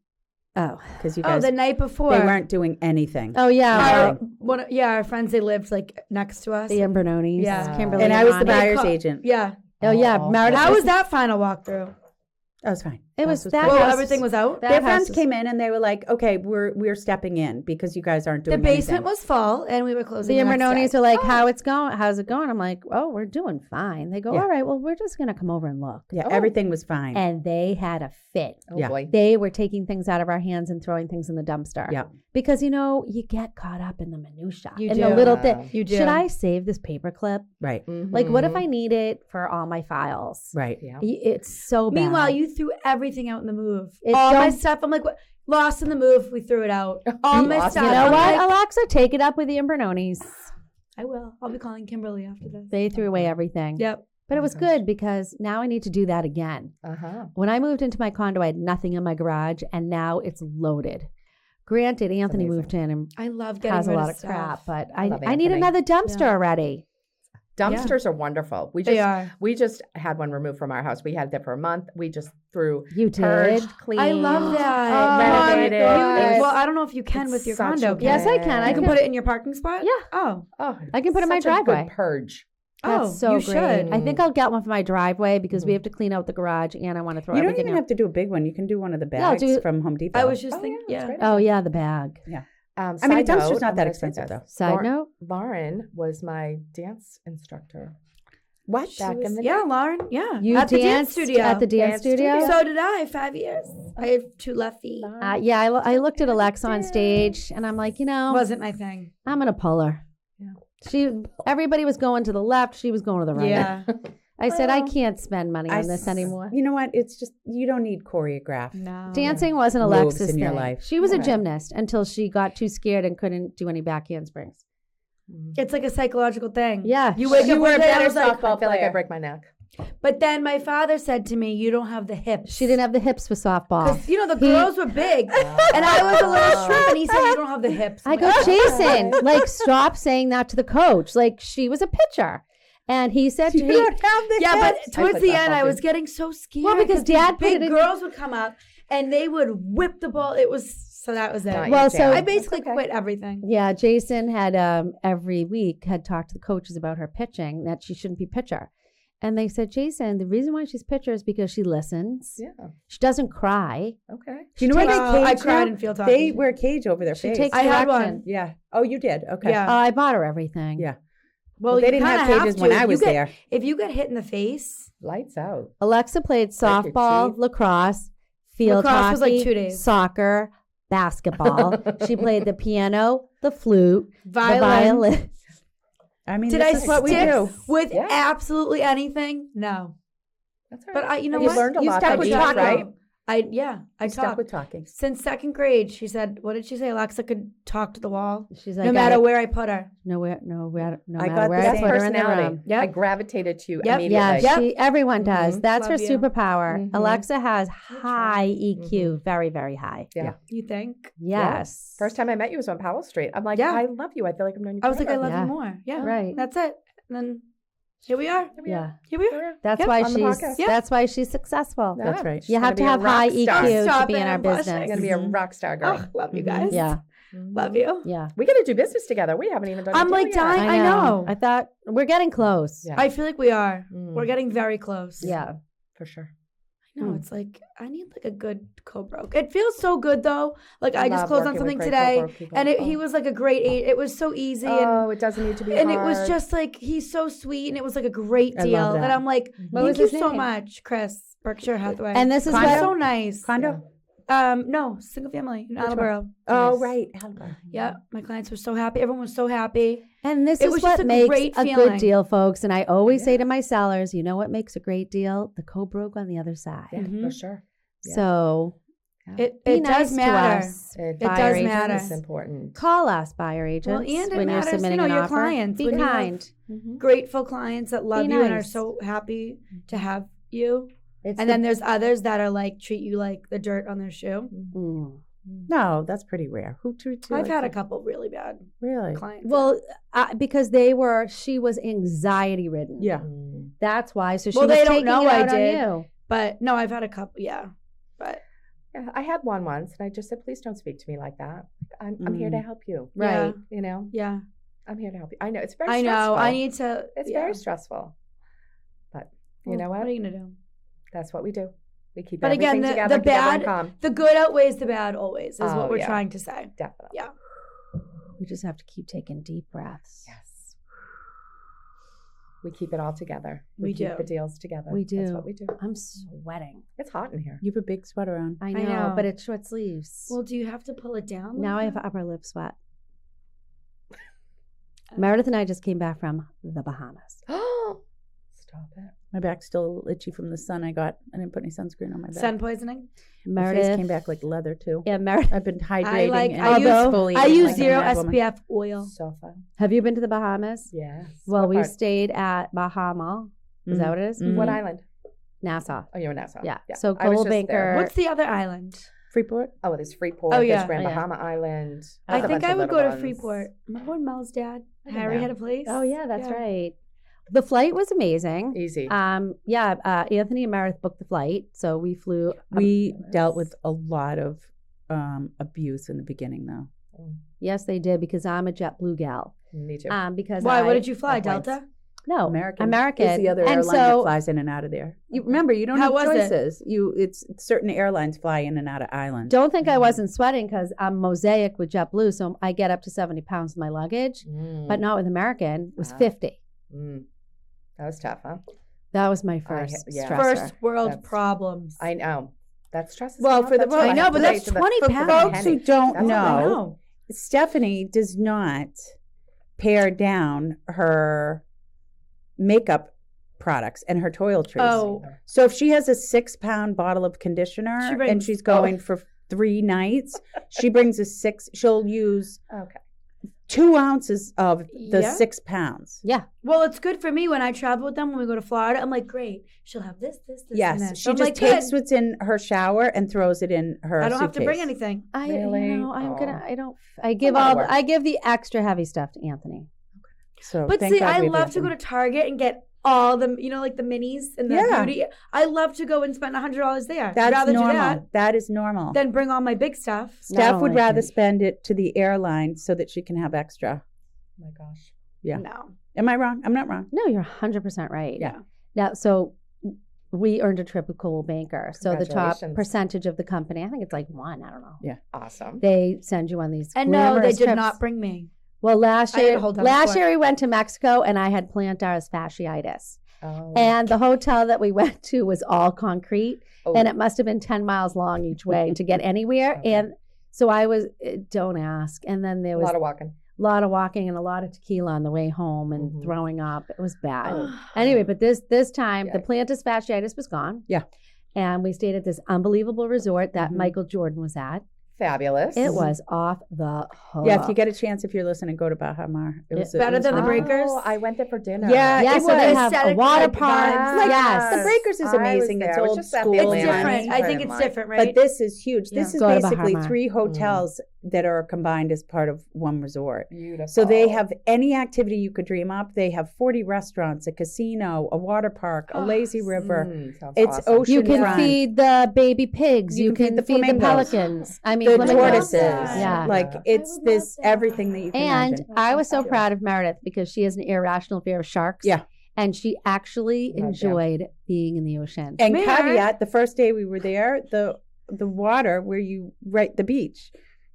Oh, because you Oh, guys the night before. they weren't doing anything. oh yeah, Our friends, they lived like next to us. the Imbernonis, Yeah. Kimberly, And I was the Ronnie. buyer's call- agent. Yeah. Oh yeah, Oh. Meredith. How was that final walkthrough? That was fine. It was House that fine. Well, house- everything was out. that Their house friends was- came in and they were like, "Okay, we're stepping in because you guys aren't The doing basement anything." was full, and we were closing. The the next Imbernonis day. are like, how's it going? I'm like, oh, we're doing fine. They go, Yeah. all right, well, we're just gonna come over and look. Yeah, Oh. everything was fine. And they had a fit. Oh Yeah. boy. They were taking things out of our hands and throwing things in the dumpster. Yeah. Because you get caught up in the minutia. You in do. the little thing. You do. Should I save this paperclip? Right. Like, what if Mhm. I need it for all my files? Right. Yeah. It's so bad. Meanwhile, you threw everything out in the move. It's All my don't- stuff. I'm like, what? Lost in the move. We threw it out. All my Lost stuff. You in know I'm what, like, Alexa? Take it up with the Imbernonis. I will. I'll be calling Kimberly after this. They threw away everything. Yep. But Oh it my was gosh. good because now I need to do that again. Uh-huh. When I moved into my condo, I had nothing in my garage, and now it's loaded. Granted, Anthony amazing. moved in and I love getting has a rid lot of of crap, stuff. but I love I need Anthony. another dumpster Yeah. already. Dumpsters are wonderful. They are. We just had one removed from our house. We had it for a month. We just threw You did? purged, cleaned. I love that. Oh, renovated. my God. Well, I don't know if you can It's with your such condo. a Yes, I can. I You can can put it in your parking spot? Yeah. Oh. Oh, I can put it in my such a good driveway. purge. That's Oh, so you great. should. I think I'll get one for my driveway because we have to clean out the garage and I want to throw You don't everything even out. have to do a big one. You can do one of the Yeah, I'll bags do- from Home Depot. I was just Oh, thinking, yeah, that's yeah. great. Oh yeah, the bag. I mean, a Side dumpster's note, not I'm that gonna say expensive this. though. Side note. Lauren was my dance instructor. What? Back in the Yeah, day. Lauren. Yeah. You at the dance danced studio. at the dance studio? So did I. 5 years. I have 2 left feet. Yeah, I looked at Alexa on stage and I'm like, Wasn't my thing. I'm gonna pull her. Yeah. Everybody was going to the left, she was going to the right. Yeah. I said I can't spend money on this s- anymore. You know what? It's just you don't need choreographed. No. Dancing wasn't Moves Alexa's in your thing. life. She was a Right. gymnast until she got too scared and couldn't do any back handsprings. It's like a psychological thing. Yeah. You wake You up were a one day, I better was like, I feel like I player. break my neck. but then my father said to me, you don't have the hips. She didn't have the hips for softball. Because, you know, the girls were big. And I was a little shrimp. And he said, you don't have the hips. I I'm go, like, Jason, like, stop saying that to the coach. Like, she was a pitcher. And he said to You me, don't have the yeah, but hips. towards put the softball end, I too. was getting so scared. Well, because these Dad put big it in- girls would come up and they would whip the ball. It was, so that was it. Not Well, your so- jam. I basically That's okay. quit everything. yeah, Jason had every week had talked to the coaches about her pitching, that she shouldn't be pitcher. And they said, Jason, the reason why she's pitcher is because she listens. Yeah. She doesn't cry. Okay. Do you know what Well, they I cage cried now? in field They hockey. wear a cage over their She face. takes I had direction. one. Yeah. Oh, you did. Okay. Yeah. I bought her everything. Yeah. Well, they you didn't have kinda cages to. when I You was get- there. If you get hit in the face, Lights out. Alexa played Break your softball, teeth. lacrosse, field Lacrosse hockey, was like 2 days. soccer, basketball. She played the piano, the flute, the violin. I mean, did this I is what we stick do. with Yeah. absolutely anything? No. That's all But right. you know you what? learned a You lot stuck from with each, talking. right? I You stuck talk. with talking. Since 2nd grade, she said, what did she say? Alexa could talk to the wall. She's like, No matter where I put her. no I matter got where the I same put her in the Personality. room. Yep. I gravitated to you Yep. immediately. Yeah, everyone does. Mhm. That's her Love you. superpower. Mhm. Alexa has high EQ, very, very high. Yeah. You think? Yes. First time I met you was on Powell Street. I'm like, Yeah. I love you. I feel like I've known you I was like, I forever. love Yeah. you more. Yeah. Right. That's it. And then Here we are. Yeah. Here we are. That's Yep, why on the she's podcast. Yeah. that's why she's successful. Yeah. That's right. She's You gonna have be to a have rock high star. EQ to Stop be it, in our I'm blushing. She's business. gonna be a rock star girl. Oh, love you guys. Yeah. Love you. Yeah. We got to do business together. We haven't even done. I'm a deal like yet. dying. I know. I thought we're getting close. Yeah. I feel like we are. Mm. We're getting very close. Yeah. for sure. No, Mm. it's like I need like a good co-broke. It feels so good though. Like I just love closed on working something with great today, co-broke people. and Oh. he was like a great aid. It was so easy, Oh, it doesn't need to be and it was hard. just like he's so sweet, and it was like a great I love deal. that. And I'm like, What was thank you his so name? much, Chris, Berkshire Hathaway. And this is Condo? what so nice. Condo? No, single family in Attleboro. Oh, Nice. right. Yeah, my clients were so happy. Everyone was so happy. And this It is was just what a makes great a feeling. good deal, folks. And I always say to my sellers, you know what makes a great deal? The co-broke on the other side. Yeah, Mhm. for sure. Yeah. So It be it nice does to matter. us. It Buyer does agents. matter. It's important. Call us, buyer agents, and it when you're matters, you submitting know, an your offer. clients, Be when you have- kind. Grateful clients that love Be you and are nice. so happy to have you. It's And then there's others that are like treat you like the dirt on their shoe. Mm. No, that's pretty rare. Who treats you I've like had a that? couple really bad Really? clients. Well, because she was anxiety ridden. Yeah. Mm. That's why. So she Well, was they don't taking know it I out on did. you. but no, I've had a couple. Yeah, but Yeah, I had one once, and I just said, "Please don't speak to me like that. I'm here to help you. Yeah. Right. You know, yeah, I'm here to help you. I know it's very. I know. Stressful. I need to. It's yeah. very stressful, but you Well, know what? What are you gonna do? That's what we do. We keep But everything again, the together, bad- and calm. The good outweighs the bad always. Is Oh, what we're yeah. trying to say. Definitely. Yeah. We just have to keep taking deep breaths. Yes. We keep it all together. We keep do. the deals together. We That's do. what we do. I'm sweating. It's hot in here. You have a big sweater on. I I know, know. but it's short sleeves. Well, do you have to pull it down? now I like have that? upper lip sweat. Meredith and I just came back from the Bahamas. Stop it. My back's still itchy from the sun I got. I didn't put any sunscreen on my back. sun poisoning. My face Meredith came back like leather too. Yeah, Meredith. I've been hydrating like- and I use- exfoliating I use like a zero mad woman. SPF oil. So fun. Have you been to the Bahamas? Yes. Well, What we part? stayed at Bahama. Is that what it is? Mhm. What island? Nassau. Oh, you're in Nassau. Yeah. yeah. So I was Coldwell just there. Banker. What's the other island? Freeport? Oh, there's Freeport. Oh, There's yeah. Grand Oh, yeah. Bahama Island. I There's a think bunch I of would go little to ones. Freeport. Remember when Mel's dad, I've been Harry, there. had a place? Oh yeah, that's Yeah. right. The flight was amazing. Easy. Anthony and Meredith booked the flight, so we flew. We dealt with a lot of abuse in the beginning though. Yes, they did because I'm a JetBlue gal. Me too. Because Why? I, What did you fly? Like whites. Delta? No, American American. is the other and airline that so flies in and out of there. You remember, you don't How have was it? choices. It's certain airlines fly in and out of islands. don't think I wasn't sweating because I'm mosaic with JetBlue, so I get up to 70 pounds in my luggage, but not with American. It was Wow. 50. That was tough, huh? That was my first yeah. stressor. First world That's- problems. I know. That stresses Well, me out. for the That's what I know, have but to that's say to the- 20 for the pounds. Folks who penny. don't That's what I know, Stephanie does not pare down her makeup products and her toiletries. Oh, So if she has a 6-pound bottle of conditioner She brings- and she's going for 3 nights, she brings she'll use Okay. 2 ounces of the Yeah. 6 pounds. Yeah. well, it's good for me when I travel with them. When we go to Florida, I'm like, great. She'll have this, and Yes, this. she I'm just like, takes good. what's in her shower and throws it in her I don't have to bring suitcase. anything. Really? I give lot of work. I give the extra heavy stuff to Anthony. So But thank see, God I we have love to go Anthony. to Target and get all the, like the minis and the Yeah. beauty. I love to go and spend $100 there. I'd That's rather normal. do that That is normal. than bring all my big stuff. Steph would only rather can- spend it to the airline so that she can have extra. Oh my gosh. Yeah. No. Am I wrong? I'm not wrong. No, you're 100% right. Yeah. Now, so we earned a trip with Coldwell Banker. So the top Congratulations. percentage of the company, I think it's like 1, I don't know. Awesome. They send you on these And no, they glamorous did trips. not bring me. Well, last I had year, to hold down the fort. we went to Mexico and I had plantar fasciitis. Oh. And the hotel that we went to was all concrete. Oh. And it must have been 10 miles long each way to get anywhere. Okay. And so I was, don't ask. And then there a was lot of walking. a lot of walking and a lot of tequila on the way home and Mhm. throwing up. It was bad. Oh. Anyway, but this time the Yikes. plantar fasciitis was gone. Yeah. And we stayed at this unbelievable resort that Mhm. Michael Jordan was at. Fabulous. It was off the hook. Yeah, if you get a chance, if you're listening, go to Bahamar. It was Better than the fun. Breakers? Oh, I went there for dinner. Yeah, Yes, it so they was. have a aesthetic, water like, park. vibes. Yes. The Breakers is I was amazing. there. It's I was old just at school. the It's Atlanta. different. I think it's Like- different, right? But this is huge. This Yeah. is Go to basically Bahamar. 3 hotels that are combined as part of one resort. Beautiful. So they have any activity you could dream up. They have 40 restaurants, a casino, a water park, a lazy river. Sounds It's awesome. ocean You can front. feed the baby pigs. You You can can feed the feed the flamingos. pelicans. I mean, The flamingos. tortoises. Yeah. Like it's would this love that. everything that you can And imagine. I was so proud of Meredith because she has an irrational fear of sharks. Yeah. And she actually Goddamn. enjoyed being in the ocean. And Mary- caveat, the first day we were there, the water where the beach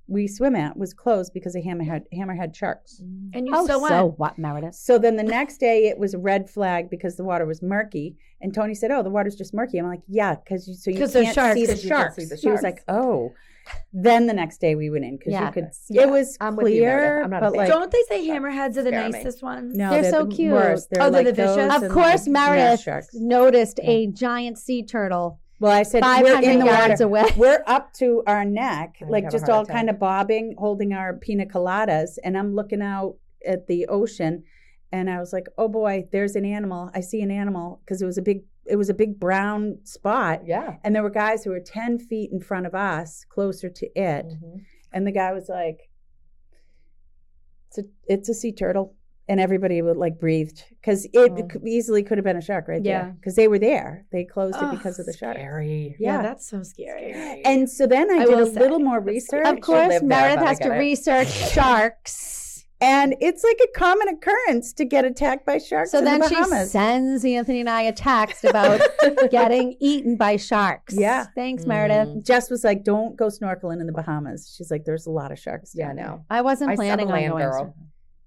we swim at was closed because of hammerhead sharks. And you Oh, still went. so what, Meredith? So then the next day it was a red flag because the water was murky. And Tony said, "Oh, the water's just murky." I'm like, "Yeah, because you 'Cause there's can't sharks. see the 'Cause you can't sharks." see the She was sharks. like, "Oh." Then the next day we went in because Yeah. you could. Yeah. It was I'm with you, Meredith. clear, I'm not a but fan. like Don't they say hammerheads are the Scare me. nicest ones? no, They're so the cute. worst. They're Oh, they're like the vicious? those Of and course, like, yeah, Meredith sharks. noticed a giant sea turtle Well, I said 500 we're in the yards water. away. We're up to our neck, I like have a just heart all attack. kind of bobbing, holding our pina coladas, and I'm looking out at the ocean, and I was like, "Oh boy, there's an animal! I see an animal!" Because it was a big brown spot, Yeah. and there were guys who were 10 feet in front of us, closer to it, Mhm. and the guy was like, "It's a sea turtle." And everybody would like breathed because it easily could have been a shark right Yeah. there because they were there. They closed it Ugh, because of the shark. Scary. Yeah, that's so scary. And so then I I did will a say, little more that's research. Of course, live there, Meredith but I has to get it. research sharks. And it's like a common occurrence to get attacked by sharks So in then the she Bahamas. sends Anthony and I a text about getting eaten by sharks. Yeah. Thanks, Meredith. Jess was like, "Don't go snorkeling in the Bahamas." She's like, "There's a lot of sharks." Yeah, down there." no. I wasn't I'm a planning on land going. girl.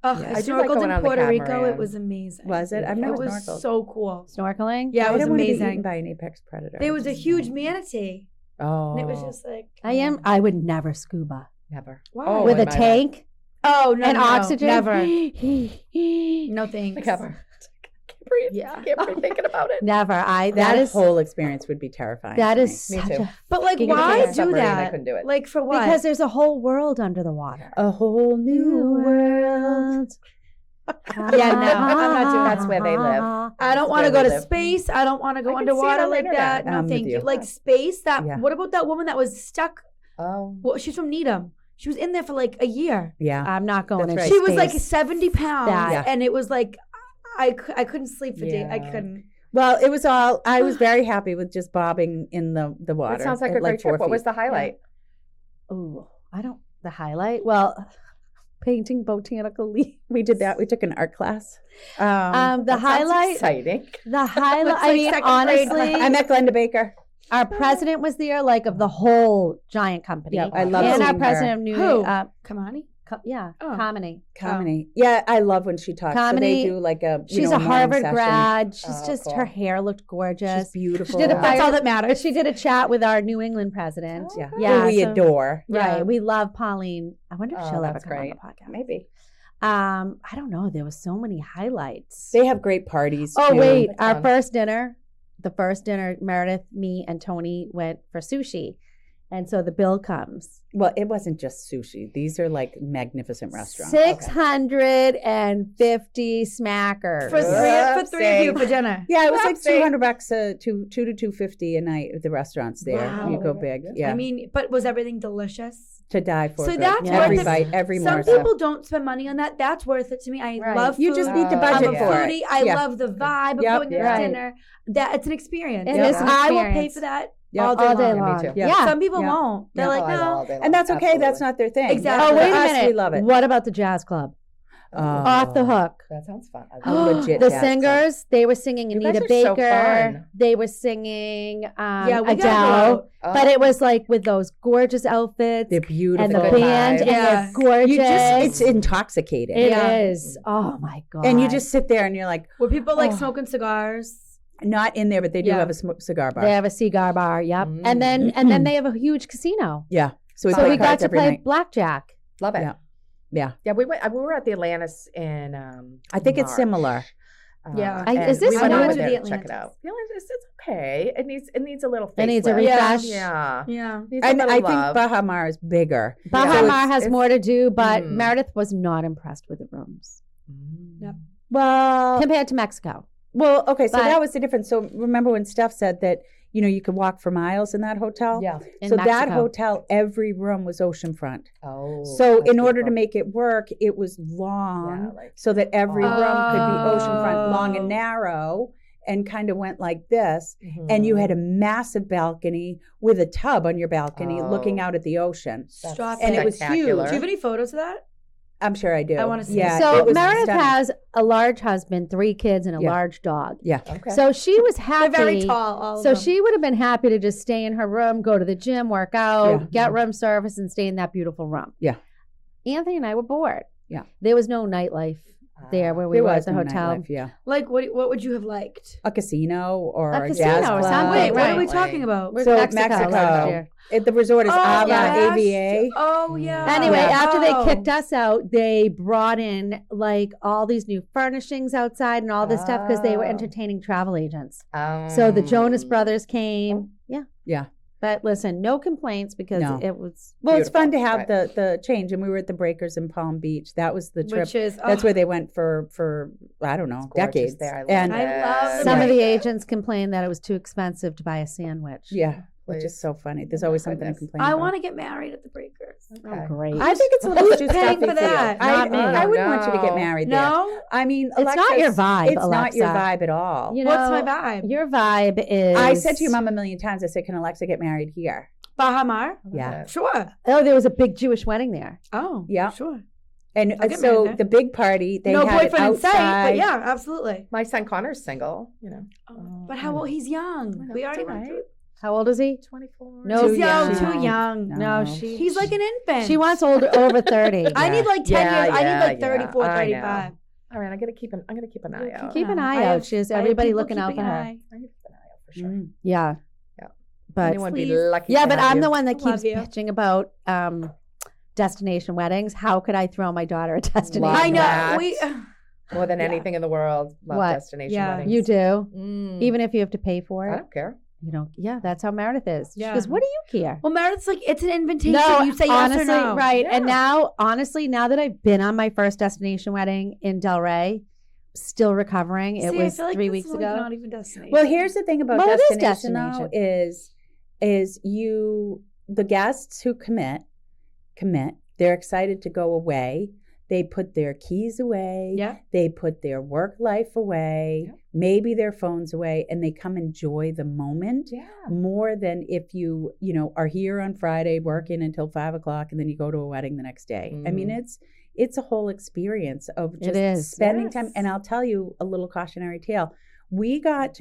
Ugh, Yeah. I I do like snorkeled going in on the Puerto Rico. catamaran. It was amazing. Was it? I've never It was snorkeled. so cool. Snorkeling? Yeah, I it was didn't want to be eaten amazing. by an apex predator. There was a huge manatee, Oh. and it was just like I would never scuba. Never. Why? Oh, With in a my tank oh no, and no, oxygen? never. Never. No thanks. Never. Can't breathe. Yeah. Can't breathe thinking about it. that whole experience would be terrifying. that to is me. Me such too. a But like, Fucking why idiot. do Submarine, I that? couldn't do it. Like for what? because there's a whole world under the water. a whole new world. Yeah, no, I'm not doing That's where they live. I don't That's want to where go we to live. space. I don't want to go I can see it underwater on the like that. internet. No, I'm with thank you. you. Like space. That. Yeah. What about that woman that was stuck? Oh. Well, she's from Needham. She was in there for like a year. Yeah. I'm not going That's in right. She was like space. 70 pounds, That- and it was like I couldn't sleep for days. I Yeah. couldn't. Well, it was all. I was very happy with just bobbing in the water. That sounds like at a great 4 trip. What feet. was the highlight? Oh, the highlight? Well, painting botanical leaves. We did that. We took an art class. The That sounds highlight. exciting. The highlight. Looks I like mean, second grade. honestly, I met Glenda Baker. our president was there, like of the whole giant company. Yeah, I love and seeing our her. president of New Who? Kamani. Yeah, Oh. Kamani. Comedy. Yeah, I love when she talks. So they Kamini, do like a. She's know, a morning Harvard session. grad. She's Oh, just cool. her hair looked gorgeous. She's beautiful. She did a That's fire- all that matters. She did a chat with our New England president. Yeah, Yeah, who we so- adore. Right. Yeah. We love Pauline. I wonder if Oh, she'll ever that's come great. on the podcast. Maybe. I don't know. There was so many highlights. They have great parties. Oh too. wait, That's our fun. the first dinner, Meredith, me, and Tony went for sushi, and so the bill comes Well, it wasn't just sushi. These are like magnificent restaurants. 650 smackers. for three of you Same. for dinner. Yeah, it was like Whoopsie. $200 two to $250 a night at the restaurants there. Wow. You go big. Yeah. I mean, but was everything delicious? to die for. So but that's every worth it. bite, every Some morsel. people don't spend money on that. That's worth it to me. I Right. love food. You just need to Oh, budget I'm a yeah. for foodie. it. I Yeah. love the vibe of Yep. going to Right. dinner. That it's an experience. It is an I will pay experience. for that Yeah. all day all day long. Yeah, me long. too. Yeah. Some people Yeah. won't. They're Yeah. like, Oh, I love no. all day long. And that's okay. Absolutely. That's not their thing. Exactly. Oh, For wait a us, minute. We love it. What about the jazz club? Off the hook. That sounds fun. I A love legit The jazz club. singers, they were singing You guys Anita are so Baker. fun. They were singing Yeah, we Adele. gotta Oh. But it was like with those gorgeous outfits They're beautiful. and the Good band, vibes. and Yeah. they're gorgeous. You just, it's intoxicating. It Yeah. is. Oh my god! And you just sit there and you're like, Were people like Oh. smoking cigars? not in there, but they do Yeah. have a cigar bar. they have a cigar bar. Yep, Mm. and then they have a huge casino. Yeah. So we So play we got cards to every play night. blackjack. Love it. Yeah. Yeah. Yeah, we were at the Atlantis in I think it's March. similar. Yeah. I- and is this we went new? over To there the to check it Atlantis. out. Yeah, it's okay. It needs a little facelift. It needs a Yeah. refresh. Yeah. Yeah. Needs a And little I love. think Baha Mar is bigger. Baha So Mar has it's- more to do, but Mm. Meredith was not impressed with the rooms Yep. Well, compared to Mexico. okay. So But- that was the difference. So remember when Steph said that you could walk for miles in that hotel. Yeah. In So that Mexico. hotel, every room was oceanfront. Oh. So that's in order to beautiful. make it work, it was long, Yeah, like- so that every room could be Oh. oceanfront, long and narrow, and kind of went like this. Mhm. And you had a massive balcony with a tub on your balcony looking Oh. out at the ocean. That's Stop And it was spectacular. huge. Do you have any photos of that? I'm sure I do. I wanna see Yeah, it. So it was Meredith stunning. has a large husband, 3 kids, and a Yeah. large dog. Yeah. Okay. So she was They're happy. very tall. All of So them. she would have been happy to just stay in her room, go to the gym, work out, Yeah. get room service, and stay in that beautiful room. Yeah. Anthony and I were bored. Yeah. There was no nightlife there where we There were was at the no hotel. nightlife, yeah. Like, what would you have liked? A casino or A a casino jazz or club. something, Wait, what are we right. talking about? We're So Mexico Mexico. last year. The resort is Ava yeah. AVA. Oh, yeah. Anyway, Yeah. after they Oh. kicked us out, they brought in like all these new furnishings outside and all this stuff because they were Oh. entertaining travel agents. So the Jonas Brothers came. Yeah. Yeah. But listen, no complaints because No. it was Well, it's fun to Beautiful, have right. the change. And we were at the Breakers in Palm Beach. That was the trip. Which is, That's where they went for I don't know, It's gorgeous decades. there. I love and it. I love some Right. of the agents complained that it was too expensive to buy a sandwich. yeah, which Please. is so funny. There's always something to Goodness. complain I about. want to get married at the Breakers. Oh, great. I think it's a little Who's too paying stuffy for that? you. Not me. I wouldn't want you to get No. married there. No? I mean, It's not your vibe, It's not your Alexa. vibe at all. You know, What's my vibe? Your vibe is. I said to your mom a million times, I said, can Alexa get married here? Bahamar? Yeah. Sure. Oh, there was a big Jewish wedding there. Oh, Yeah. sure. And I'll get so married there. the big party, they No had it boyfriend in sight, outside. but yeah, absolutely. My son Connor's single, But how old? He's young. I know, We already it's went all through right. How old is he? 24. No, Too young, yeah. too young. No, No. she. He's like an infant. She wants over 30. I need like 10 Yeah, years. I yeah, need like yeah. 34, I know. 35. All right, I'm gonna keep an eye out. Keep an I eye have- out. She has I have everybody people looking out keeping for an her. eye. I'm gonna keep an eye out for sure. Mm. Yeah. Yeah. But Anyone be please. lucky. yeah, to but have I'm you. the one that I love keeps you. bitching about destination weddings. How could I throw my daughter a destination? Love I know. that. We, More than Yeah. anything in the world. Love What? destination Yeah. weddings. You do, Mm. even if you have to pay for I it. don't care. You don't. Yeah, that's how Meredith is. Yeah. She goes, "What do you care?" well, Meredith's like, it's an invitation. No, You say honestly, yes or no. right? And Yeah. now, honestly, now that I've been on my first destination wedding in Delray, still recovering. It See, was I feel like 3 this weeks is like ago. not even destination. Well, here's the thing about Well, it is destination, though, is the guests who commit, they're excited to go away. They put their keys away. Yeah. They put their work life away, Yeah. maybe their phones away, and they come enjoy the moment Yeah. more than if you are here on Friday working until 5:00 and then you go to a wedding the next day. I mean, it's a whole experience of It just is. spending time. Yes. And I'll tell you a little cautionary tale. We got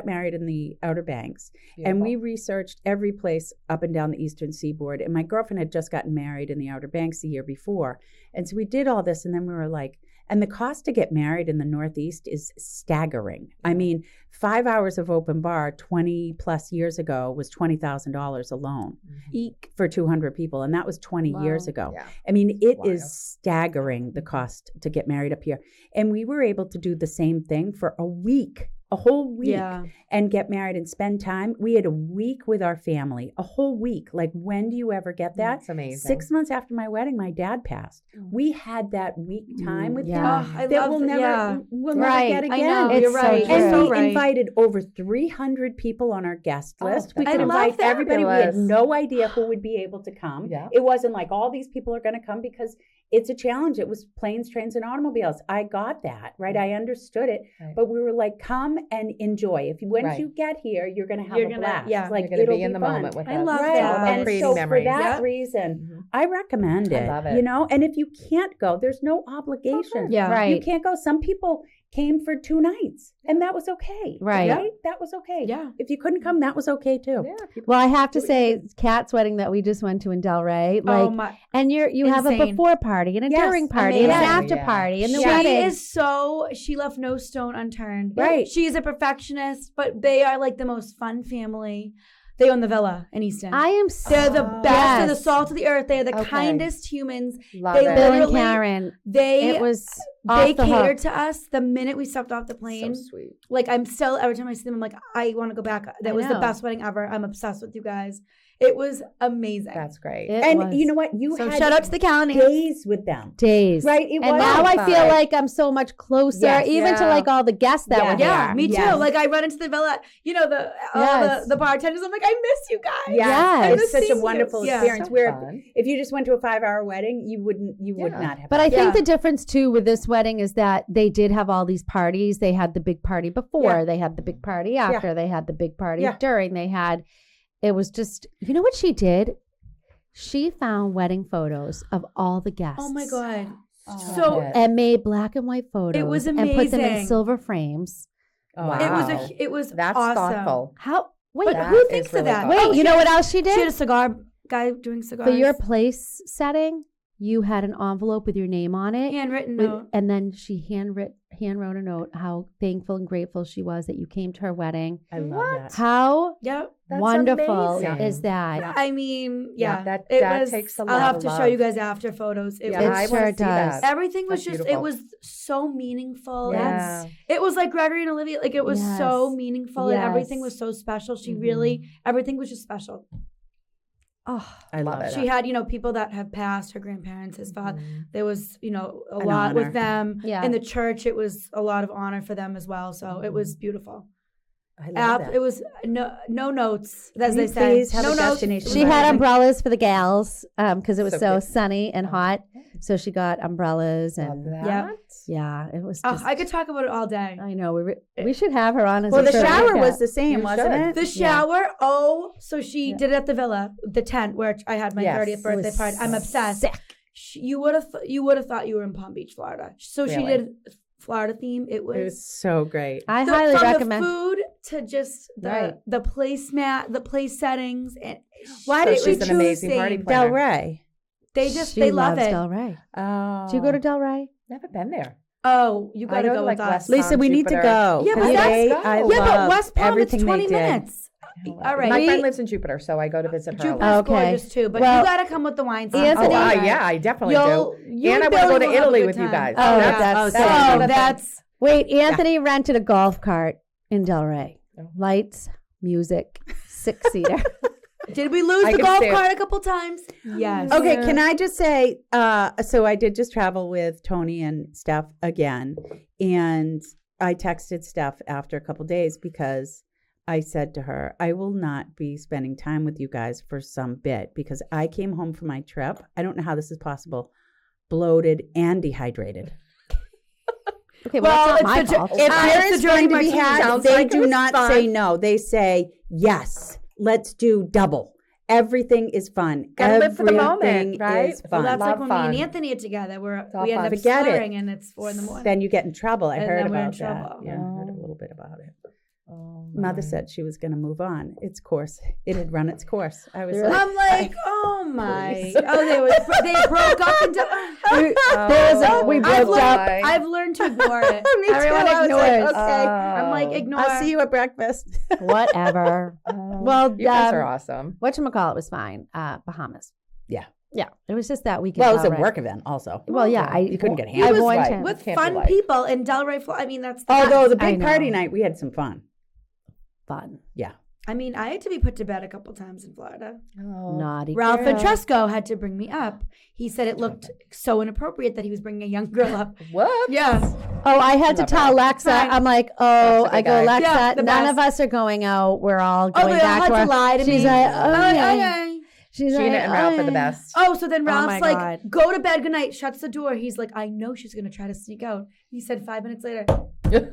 married in the Outer Banks. And we researched every place up and down the eastern seaboard. And my girlfriend had just gotten married in the Outer Banks the year before. And so we did all this. And then we were like, and the cost to get married in the Northeast is staggering. I mean, 5 hours of open bar 20 plus years ago was $20,000 alone Eek. for 200 people. And that was 20 years Wow. ago. Yeah. I mean, it Wild. is staggering the cost to get married up here. And we were able to do the same thing for a week, a whole week, Yeah. and get married and spend time. We had a week with our family, a whole week. Like, when do you ever get that? That's amazing. 6 months after my wedding, my dad passed. We had that week time with yeah. him Oh, I that love we'll that. never, Yeah. we'll Right. never get I again. know. It's You're so right. true. You're And so we right. invited over 300 people on our guest Oh, list. We that's could I love invite everybody. We had fabulous. no idea who would be able to come. Yeah. It wasn't like all these people are going to come because it's a challenge. It was planes, trains, and automobiles. I got that, right? I understood it. Right. But we were like, come and enjoy. Once Right. you get here, you're going to have You're a gonna- blast. yeah. Like, You're going to it'll be in the fun. moment with I us. love Right. It's all about that. And creating so memories. for that Yeah. reason, Mhm. I recommend I it. love it. You know, and if you can't go, there's no obligation. Yeah. Right. You can't go. Some people came for 2 nights, and that was okay. Right. That was okay. Yeah. If you couldn't come, that was okay too. Yeah, people Well, I have to do what you say, do. Kat's wedding that we just went to in Delray, like, Oh my. and you have a Insane. before party and a Yes, during party and an amazing. after Yeah. party and the She wedding. she left no stone unturned. Right. She's a perfectionist, but they are like the most fun family. They own the villa in Easton. I am They're the so- best. They're the Yes. salt of the earth. They are the Okay. kindest humans. Love They it. Bill and literally- Karen. They It was They Off the catered hook. to us the minute we stepped off the So plane. sweet. Like, I'm still, every time I see them, I'm like, I want to go back. That I was the know. best wedding ever. I'm obsessed with you guys. It was amazing. That's great. It And was you know what? You so had shout out to the calendar. days with them. days. Right? It And was now I feel fun. like I'm so much closer, Yes. even to Yeah. like all the guests that were Yeah, there. me too. Yes. Like, I run into the villa, you know, all Yes. the bartenders. I'm like, I miss you guys. Yeah, Yes. it's such a Seniors. wonderful Yeah. experience. So Where fun. if you just went to a 5-hour wedding, you would Yeah. not have. But I that. think Yeah. the difference too with this wedding is that they did have all these parties. They had the big party before, Yeah. they had the big party after, they had the big party Yeah. during. It was just, you know what she did? She found wedding photos of all the guests. Oh my God. Oh, So yeah. And made black and white photos. was And put them in amazing. silver frames. Oh, Wow. it was That's awesome. thoughtful. How? Wait, But That who is thinks of really that? thoughtful. wait. You know what else she She had did? a cigar guy doing cigars. For your place setting, you had an envelope with your name on it. handwritten with- note. and then she hand wrote a note how thankful and grateful she was that you came to her wedding. I love What? that. How Yep. That's wonderful amazing. is that? Yeah. I mean, Yeah, yeah. that- it that was, takes a I'll lot have of to show love. you guys after photos. It Yeah, It was I sure wanna see does. that. everything was That's just beautiful. it was so meaningful. Yeah. And it was like Gregory and Olivia, like it was so Yes. meaningful and everything Yes. was so special. She Mhm. really everything was just special. Oh, I Love love it. it. She had, people that have passed, her grandparents, his father. Mhm. There was, a An lot honor. with them. Yeah. In the church, it was a lot of honor for them as well. So it was beautiful. I love that. It was no notes, as Can they you say. please have no a notes. destination she had umbrellas for the gals because it was So so cute. sunny and hot. So she got umbrellas Love and that. yeah, it was. Oh, Just, I could talk about it all day. I know we should have her on as Well, a the surrogate shower was cat. the same, You wasn't should. it? The shower, so she Yeah. did it at the villa, the tent where I had my Yes. 30th It birthday was party. I'm obsessed. sick. You would have thought you were in Palm Beach, Florida. So she Really? did Florida theme. It It was was so great. I highly from recommend. the food to just Right. the placemat, the place settings, and Why So did she she's an choose amazing party same. planner. Del Rey? they love loves it. Del Rey. Oh, Do you go to Del Rey? Never been there. Oh, you I gotta go go to, with like, us. West Lisa, we need to Jupiter. go. Yeah, but 'cause that's- they- I Yeah, Yeah, but love West Palm, it's everything 20 they did. minutes. All right. My We- friend lives in Jupiter, so I go to visit her. a lot. Jupiter's Okay. gorgeous too, but Well, you gotta come with the Weinstein. Anthony- Yeah, I definitely You'll- do. you And I and want to go Billy to will have a Italy good with you time. guys. Oh, yeah. that's Oh, another thing. that's Wait, Anthony rented a golf cart in Del Rey. Oh. Lights, music, 6-seater. Did we lose I the can golf see it. cart a couple times? Yes. Okay, can I just say, so I did just travel with Tony and Steph again, and I texted Steph after a couple days because I said to her, I will not be spending time with you guys for some bit because I came home from my trip. I don't know how this is possible, bloated and dehydrated. Okay, Well, well, it's that's not my the- fault. If It's there the is journey going to my be team had, sounds they like it do was not fun. say no. They say, yes, let's do double. Everything is fun. Gotta live for the Everything moment, right? is Well, fun. that's Love like when fun. me and Anthony are together. all We end fun. up Forget it. slurring and it's 4 a.m. Then you get in trouble. I And heard then we're in about that. trouble. Yeah, I heard a little bit about it. Oh, Mother my. said she was going to move on. Its course. It had run its course. I was Really? like, I'm like, oh my. They broke up and We I've broke learned, up. I've learned to ignore it. Me too. Everyone I was ignores. like, okay. I'm like, ignore. I'll see you at breakfast. Whatever. Well, You guys are awesome. whatchamacallit was fine. Bahamas. Yeah. Yeah. It was just that weekend. Well, it was a Del Rey. work event also. Well, yeah. You couldn't get It hammered. was one right. time. with Can't be fun like- people in Delray. I mean, that's the Although the I big party know. night, we had some fun. Fun. Yeah. I mean, I had to be put to bed a couple times in Florida. Oh. Naughty Ralph girl. Ventresco had to bring me up. He said it looked so inappropriate that he was bringing a young girl up. What? Yes. Oh, I had to Love tell her. Alexa. Fine. I'm like, oh, That's a I good go, guy. Alexa, Yeah, the none best. of us are going out. We're all going they all back had to to our. lie to She's me. like, Okay. She's Gina like, and Ralph are the okay. best. Oh, so then Oh my Ralph's like, God. go to bed, good night, shuts the door. He's like, I know she's going to try to sneak out. He said 5 minutes later, Here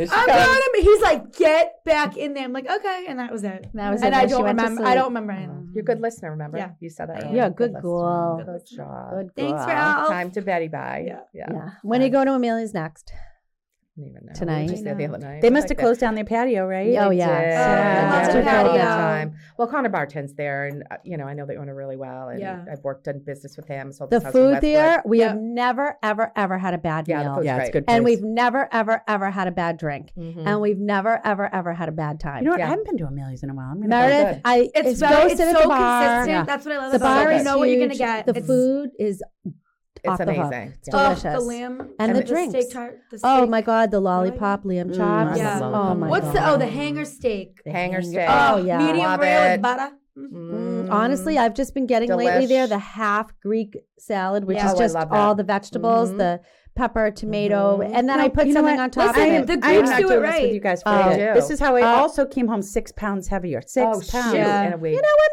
she I'm comes. going to He's like, get back in there. I'm like, okay. And that was it. That was and it. I Then she don't went to remember. I sleep. don't remember anything. You're a good listener, remember? Yeah. You said that I earlier. am. Good listener. girl. Good job. Good Thanks, girl. Ralph. Time to Betty bye. Yeah. Yeah. When are you going to Amelia's next? I don't even know. Tonight. We were just there the I know. other night. They It was must have like closed down their patio, right? Oh, They yeah. did. Yeah, lots of They had a good patio. time. Well, Connor bartends there, and I know the owner really well, and Yeah. I've worked in business with him. So The food there, we have never, ever, ever had a bad Yeah, the meal. food's Yeah, it's great. good. And place. we've never, ever, ever had a bad drink. Mhm. And we've never, ever, ever had a bad time. You know what? Yeah. I haven't been to Amelia's in a while. I'm gonna Meredith, good. It's go very, sit it's at so the bar. consistent. Yeah. That's what I love The about bar it. is You know what you're going to huge. get. The It's- food is It's off the hook. amazing. It's Oh, delicious. the lamb And the steak drinks. tart. The Oh steak. my God, the lollipop lamb chops. Yeah. Oh my What's God. the hanger steak? The Hanger steak. Oh yeah. Medium Love rare it. with butter. Honestly, I've just been getting lately there Delish. the half Greek salad, which Yeah. is Oh, I just love that. all the vegetables, the pepper, tomato, and then I put You know something what? on top Listen, of it. the I'm Greeks not do it doing this right. with you guys for Oh. it. They do. This is how I also came home 6 pounds heavier. 6 Oh, pounds. shoot. Yeah. In a week. You know what,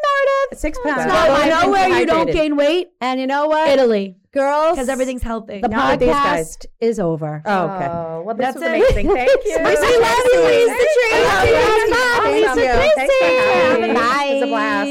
Meredith? 6 pounds. Well, Well, You I've know been where you don't dehydrated. gain weight? And you know what? Italy, Girls, because everything's healthy. the Not with these podcast is over. Oh, okay. Oh, well, this That's was it. amazing. Thank you. We love you, Lisa Tracy. Thank you. Lisa Thanks for Tracy. having me. Bye. It was a blast.